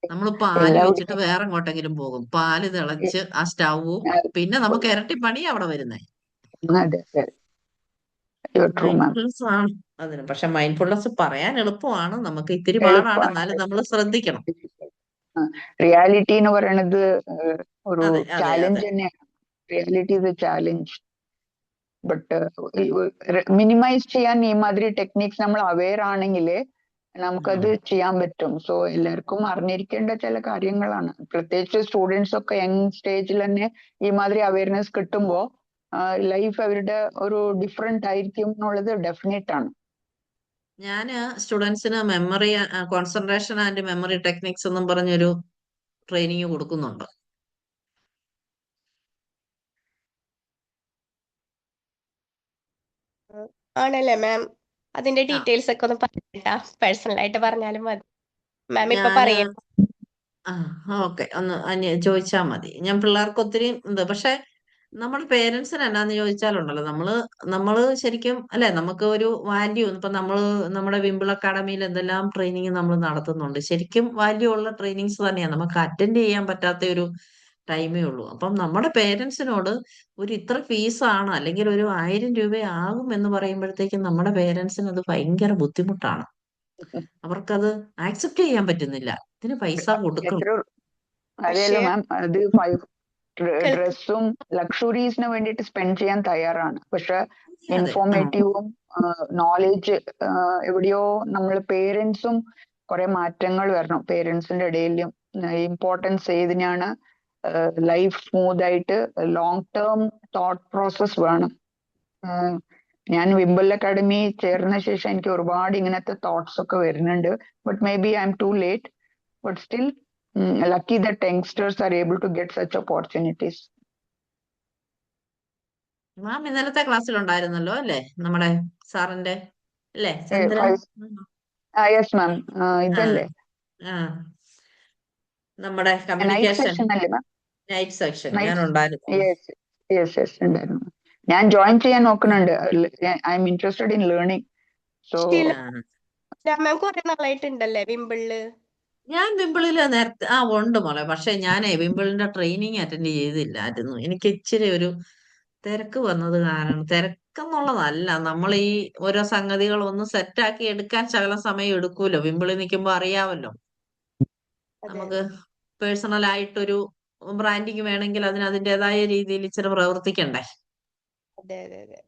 നമ്മൾ പാല് വെച്ചിട്ട് എല്ലാവരും വേറെ എങ്ങോട്ടെങ്കിലും പോകും, പാല് തിളച്ച് ആ സ്റ്റൗവും, പിന്നെ നമുക്ക് ഇരട്ടി പണി അവിടെ വരുന്നേ. അതെ അതെ ട്രൂ മാം. മൈൻഡ്ഫുൾനെസ് ആണ് അതിന്. പക്ഷെ മൈൻഡ്ഫുൾനെസ് പറയാൻ എളുപ്പമാണ്, നമുക്ക് ഇത്തിരി പാടാണ്. എളുപ്പമാണ്. എന്നാലും നമ്മൾ ശ്രദ്ധിക്കണം. റിയാലിറ്റി എന്ന് പറയണത് ഒരു അതെ അതെ അതെ. ചാലഞ്ച് തന്നെയാണ്. Reality is a challenge. But minimise ചെയ്യാൻ ഈ മാതിരി ടെക്നിക്സ് നമ്മൾ അവെയർ ആണെങ്കിൽ നമുക്കത് ചെയ്യാൻ പറ്റും. സോ എല്ലാവർക്കും അറിഞ്ഞിരിക്കേണ്ട ചില കാര്യങ്ങളാണ്. പ്രത്യേകിച്ച് സ്റ്റുഡൻസ് ഒക്കെ യങ് സ്റ്റേജിൽ തന്നെ ഈ മാതിരി അവയർനെസ് കിട്ടുമ്പോൾ ലൈഫ് അവരുടെ ഒരു ഡിഫറെന്റ് ആയിരിക്കും എന്നുള്ളത് ഡെഫിനറ്റ് ആണ്. ഞാൻ സ്റ്റുഡൻസിന് memory, concentration and memory techniques എന്നും പറഞ്ഞൊരു ട്രെയിനിങ് കൊടുക്കുന്നുണ്ട്. ആണല്ലേ മാം? അതിന്റെ ആ, ഡീറ്റെയിൽസ് ഒക്കെ ഒന്ന് പറഞ്ഞാ പേഴ്സണൽ ആയിട്ട് പറഞ്ഞാലും മതി. മാം ഇപ്പൊ ഞാന് പറയണം. ഓക്കെ, ഒന്ന് ചോദിച്ചാൽ മതി. ഞാൻ പിള്ളേർക്ക് ഒത്തിരി ഉണ്ട്, പക്ഷെ നമ്മുടെ പേരൻസിന് എന്നാന്ന് ചോദിച്ചാലുണ്ടല്ലോ, നമ്മള് ശരിക്കും അല്ലെ, നമുക്ക് ഒരു വാല്യൂ ഇപ്പൊ നമ്മുടെ വിംബിൾ അക്കാഡമിയിൽ എന്തെല്ലാം ട്രെയിനിങ് നമ്മൾ നടത്തുന്നുണ്ട്, ശരിക്കും വാല്യൂ ഉള്ള ട്രെയിനിങ്സ് തന്നെയാണ്. നമുക്ക് അറ്റൻഡ് ചെയ്യാൻ പറ്റാത്ത ഒരു ടൈമേ ഉള്ളൂ. അപ്പം നമ്മുടെ പേരൻസിനോട് ഒരു ഇത്ര ഫീസാണ് അല്ലെങ്കിൽ ഒരു 1000 രൂപയാകും എന്ന് പറയുമ്പോഴത്തേക്കും നമ്മുടെ പേരൻസിന് അത് ഭയങ്കര ബുദ്ധിമുട്ടാണ്. അവർക്കത് ആക്സെപ്റ്റ് ചെയ്യാൻ പറ്റുന്നില്ല. ഇതിന് പൈസ കൊടുക്കണം. എത്ര പക്ഷേ അറിയാലോ മാം, അത് ഡ്രസ്സും ലക്ഷറീസിന് വേണ്ടിയിട്ട് സ്പെൻഡ് ചെയ്യാൻ തയ്യാറാണ്. പക്ഷെ അതെ അതെ. ഇൻഫോർമേറ്റീവും നോളേജ് എവിടെയോ നമ്മൾ പേരൻസും കുറെ മാറ്റങ്ങൾ വരണം. പേരൻസിന്റെ ഇടയിലും ഇമ്പോർട്ടൻസ് ഏതിനാണ്, ലൈഫ് സ്മൂത്ത് ആയിട്ട് ലോങ് ടേം തോട്ട് പ്രോസസ് വേണം. ഞാൻ വിംബിൾ അക്കാഡമി ചേർന്ന ശേഷം എനിക്ക് ഒരുപാട് ഇങ്ങനത്തെ തോട്ട്സ് ഒക്കെ വരുന്നുണ്ട്. But may be I M to late, but still lucky that youngsters are able to get such opportunities. മാം ഇന്നലത്തെ ക്ലാസ്സിലുണ്ടായിരുന്നല്ലോ അല്ലേ, നമ്മുടെ സാറിന്റെ അല്ലേ, ചന്ദ്രൻ? Yes ma'am, ആ ഇതല്ലേ ആ നമ്മുടെ നൈറ്റ് കമ്മ്യൂണിക്കേഷൻ സെക്ഷൻ അല്ലേ മാം? നൈറ്റ് സെക്ഷൻ ഞാൻ നൈറ്റ്, ഉണ്ടായിരുന്നു. യെസ് യെസ് യെസ് ഉണ്ടായിരുന്നു. ഞാൻ ജോയിൻ ചെയ്യാൻ നോക്കുന്നുണ്ട്. I'm interested in learning. So Sheela ആ മാം കുറെ നാളായിട്ടുണ്ടല്ലേ വിംബിളില്? ഞാൻ വിംബിളില് നേരത്തെ ഉണ്ട് മോളെ, പക്ഷെ ഞാനേ വിംബിളിന്റെ ട്രെയിനിങ് അറ്റൻഡ് ചെയ്തില്ലായിരുന്നു. എനിക്ക് ഇച്ചിരി ഒരു തിരക്ക് വന്നത് കാരണം, തിരക്കെന്നുള്ളതല്ല, നമ്മൾ ഈ ഓരോ സംഗതികൾ ഒന്ന് സെറ്റാക്കി എടുക്കാൻ ശകലം സമയം എടുക്കൂലോ. വിംബിളിൽ നിൽക്കുമ്പോൾ അറിയാമല്ലോ, അതെ നമുക്ക് പേഴ്സണൽ ആയിട്ടൊരു ബ്രാൻഡിങ് വേണമെങ്കിൽ അതിന് അതിൻ്റെതായ രീതിയിൽ ഇച്ചിരി പ്രവർത്തിക്കണ്ടേ. അതെ അതെ അതെ.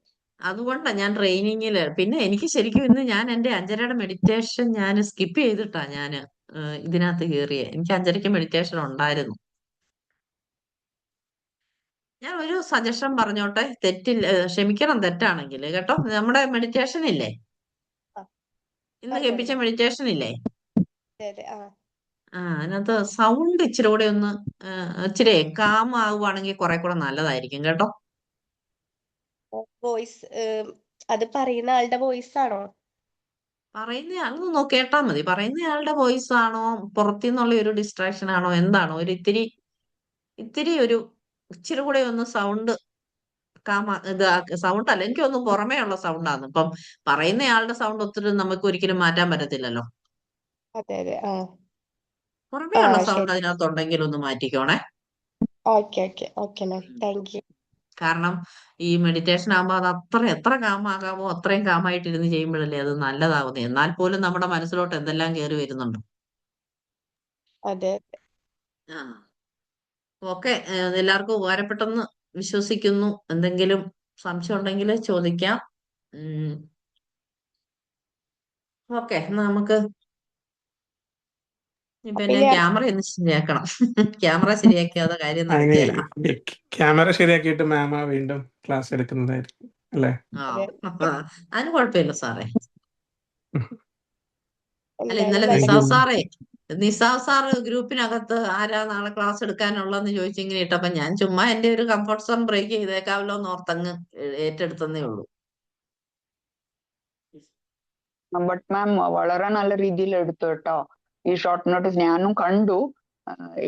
അതുകൊണ്ടാണ് ഞാൻ ട്രെയിനിങ്ങില്. പിന്നെ എനിക്ക് ശരിക്കും ഇന്ന് ഞാൻ എൻ്റെ 5:30യുടെ മെഡിറ്റേഷൻ ഞാൻ സ്കിപ്പ് ചെയ്തിട്ടാ ഞാൻ ഇതിനകത്ത് കയറിയേ. എനിക്ക് 5:30ക്ക് മെഡിറ്റേഷൻ ഉണ്ടായിരുന്നു. ഞാൻ ഒരു സജഷൻ പറഞ്ഞോട്ടെ, തെറ്റില്ല, ക്ഷമിക്കണം തെറ്റാണെങ്കിൽ കേട്ടോ. നമ്മുടെ മെഡിറ്റേഷൻ ഇല്ലേ, ആ ഇന്ന് പറഞ്ഞോളൂ കേൾപ്പിച്ച മാം. മെഡിറ്റേഷൻ ഇല്ലേ, അതെ അതെ. അതിനകത്ത് സൗണ്ട് ഇച്ചിരി കൂടെ ഒന്ന് ഇച്ചിരി കാം ആവുകയാണെങ്കിൽ കുറെ കൂടെ നല്ലതായിരിക്കും കേട്ടോ. വോയിസ് അത് പറയുന്ന ആളുടെ വോയിസ് ആണോ? പറയുന്ന ആളൊന്ന് കേട്ടാ മതി. പറയുന്നയാളുടെ വോയിസ് ആണോ, പുറത്തുനിന്നുള്ള ഒരു ഡിസ്ട്രാക്ഷൻ ആണോ, എന്താണോ, ഇത്തിരി ഒരു ഇച്ചിരി കൂടെ ഒന്ന് സൗണ്ട് ഇത് സൗണ്ട് അല്ല, എനിക്കൊന്നും പുറമേ ഉള്ള സൗണ്ടാണ്. ഇപ്പം പറയുന്നയാളുടെ സൗണ്ട് ഒത്തിരി നമുക്ക് ഒരിക്കലും മാറ്റാൻ പറ്റത്തില്ലല്ലോ. അതെ അതെ. പുറമേ ഉള്ള സൗണ്ട് ശരി. അതിനകത്തുണ്ടെങ്കിൽ ഒന്ന് മാറ്റിക്കോണേ. Okay okay okay ma'am, thank you. കാരണം ഈ മെഡിറ്റേഷൻ ആകുമ്പോൾ അത് എത്ര കാമാകാമോ അത്രയും കാമായിട്ടിരുന്ന് ചെയ്യുമ്പോഴല്ലേ അത് നല്ലതാവുന്നത്. എന്നാൽ പോലും നമ്മുടെ മനസ്സിലോട്ട് എന്തെല്ലാം കയറി വരുന്നുണ്ട്. അതെ ആ ഓക്കെ, എല്ലാവർക്കും ഉപകാരപ്പെട്ടെന്ന് വിശ്വസിക്കുന്നു. എന്തെങ്കിലും സംശയം ഉണ്ടെങ്കിൽ ചോദിക്കാം. ഓക്കെ, നമുക്ക് ഇപ്പൊ എന്നെ പിന്നെ ക്യാമറ ഒന്ന് ശരിയാക്കണം. ക്യാമറ ശരിയാക്കിയാതെ കാര്യം അതിന് നടക്കുകയില്ല. ക്യാമറ ശരിയാക്കിയിട്ട് മാം വീണ്ടും ക്ലാസ് എടുക്കുന്നതായിരിക്കും അല്ലേ? ആ അതെ അതിന് കുഴപ്പമില്ല സാറേ. അല്ല, ഇന്നലെ എന്തായാലും താങ്ക് യു. നിസാവ് സാറ് ഗ്രൂപ്പിനകത്ത് ആരാ നാളെ ക്ലാസ് എടുക്കാനുള്ളതെന്ന് ചോദിച്ചിങ്ങനെ ഇട്ടപ്പോ ഞാൻ ചുമ്മാ എന്റെ ഒരു കംഫർട്ട് സോൺ ബ്രേക്ക് ചെയ്തേക്കാവല്ലോ എന്ന് ഓർത്തങ്ങ് ഏറ്റെടുത്തന്നേ ഉള്ളൂ. ബട്ട് മാം വളരെ നല്ല രീതിയിൽ എടുത്തു കേട്ടോ. ഈ ഷോർട്ട് നോട്ടീസ് ഞാനും കണ്ടു.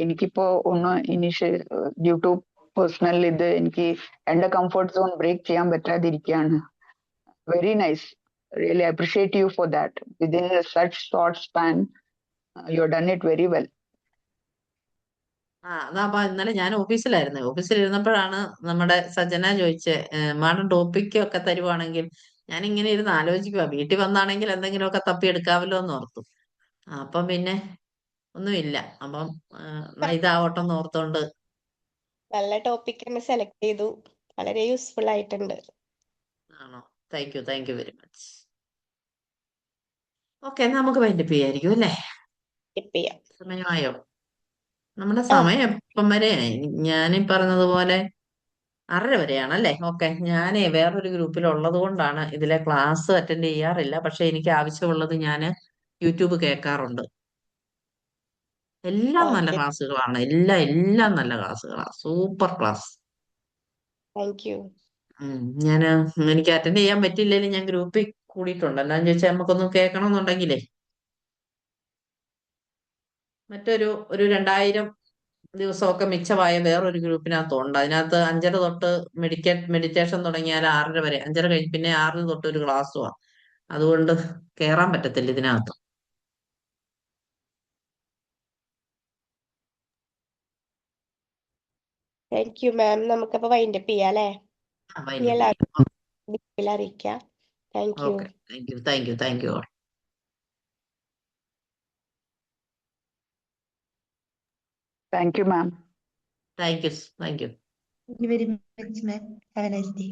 എനിക്കിപ്പോ ഒന്ന് ഇനിഷ്യൽ ഡ്യൂ ടു പേഴ്സണൽ ഇത് എനിക്ക് എന്റെ കംഫർട്ട് സോൺ ബ്രേക്ക് ചെയ്യാൻ പറ്റാതിരിക്കുകയാണ്. Very nice, really appreciate you for that. Within such short span you done it very well. അതാ ഇന്നലെ ഞാൻ ഓഫീസിലിരുന്നപ്പോഴാണ് നമ്മുടെ സജന ചോദിച്ചേ, മാഡം ടോപ്പിക് ഒക്കെ തരുവാണെങ്കിൽ. ഞാൻ ഇങ്ങനെ ഇരുന്ന് ആലോചിക്കുക, വീട്ടിൽ വന്നാണെങ്കിൽ എന്തെങ്കിലുമൊക്കെ തപ്പി എടുക്കാമല്ലോ എന്ന് ഓർത്തു. അപ്പം പിന്നെ ഒന്നുമില്ല. അപ്പം ഇതാവട്ടെന്ന് ഓർത്തോണ്ട്. നല്ല ടോപ്പിക് തന്നെ സെലക്ട് ചെയ്തു, വളരെ യൂസ്ഫുൾ ആയിട്ടുണ്ട്. ആണോ? Thank you very much. Okay, നമുക്ക് വൈൻഡപ്പ് ചെയ്യായിരിക്കും അല്ലേ? ടിപ്പ് ചെയ്യാം. സമയമായോ? നമ്മുടെ ആ സമയം എപ്പം വരെയായി? ഞാനീ പറഞ്ഞതുപോലെ 6:30 വരെയാണല്ലേ? ഓക്കെ, ഞാനേ വേറൊരു ഗ്രൂപ്പിൽ ഉള്ളത് കൊണ്ടാണ് ഇതിലെ ക്ലാസ് അറ്റൻഡ് ചെയ്യാറില്ല. പക്ഷെ എനിക്ക് ആവശ്യമുള്ളത് ഞാൻ യൂട്യൂബ് കേൾക്കാറുണ്ട്. എല്ലാം നല്ല ഓക്കെ, ക്ലാസ്സുകളാണ്, എല്ലാം നല്ല ക്ലാസ്സുകളാണ്, സൂപ്പർ ക്ലാസ്. Thank you. ഞാൻ എനിക്ക് അറ്റൻഡ് ചെയ്യാൻ പറ്റില്ലെങ്കിലും ഞാൻ ഗ്രൂപ്പിൽ കൂടിയിട്ടുണ്ട്. എന്താന്ന് ചോദിച്ചാൽ നമുക്കൊന്ന് കേൾക്കണമെന്നുണ്ടെങ്കിലേ ഒരു 2000 ദിവസമൊക്കെ മിച്ചമായ വേറൊരു ഗ്രൂപ്പിനകത്തുണ്ട്. അതിനകത്ത് 5:30 തൊട്ട് മെഡിറ്റേഷൻ തുടങ്ങിയാൽ 6:30 വരെ, 5:30 കഴിഞ്ഞ് പിന്നെ 6 തൊട്ട് ഒരു ക്ലാസ്സുമാണ്. അതുകൊണ്ട് കേറാൻ പറ്റത്തില്ല ഇതിനകത്ത്. താങ്ക് യു മാം. നമുക്കപ്പോൾ വൈൻഡപ്പ് ചെയ്യാം അല്ലേ? ഇനി എല്ലാവർക്കും ഗ്രൂപ്പിൽ അറിയിക്കാം. Thank you. Okay, thank you. Thank you, ma'am. Thank you. Thank you very much, ma'am. Have a nice day.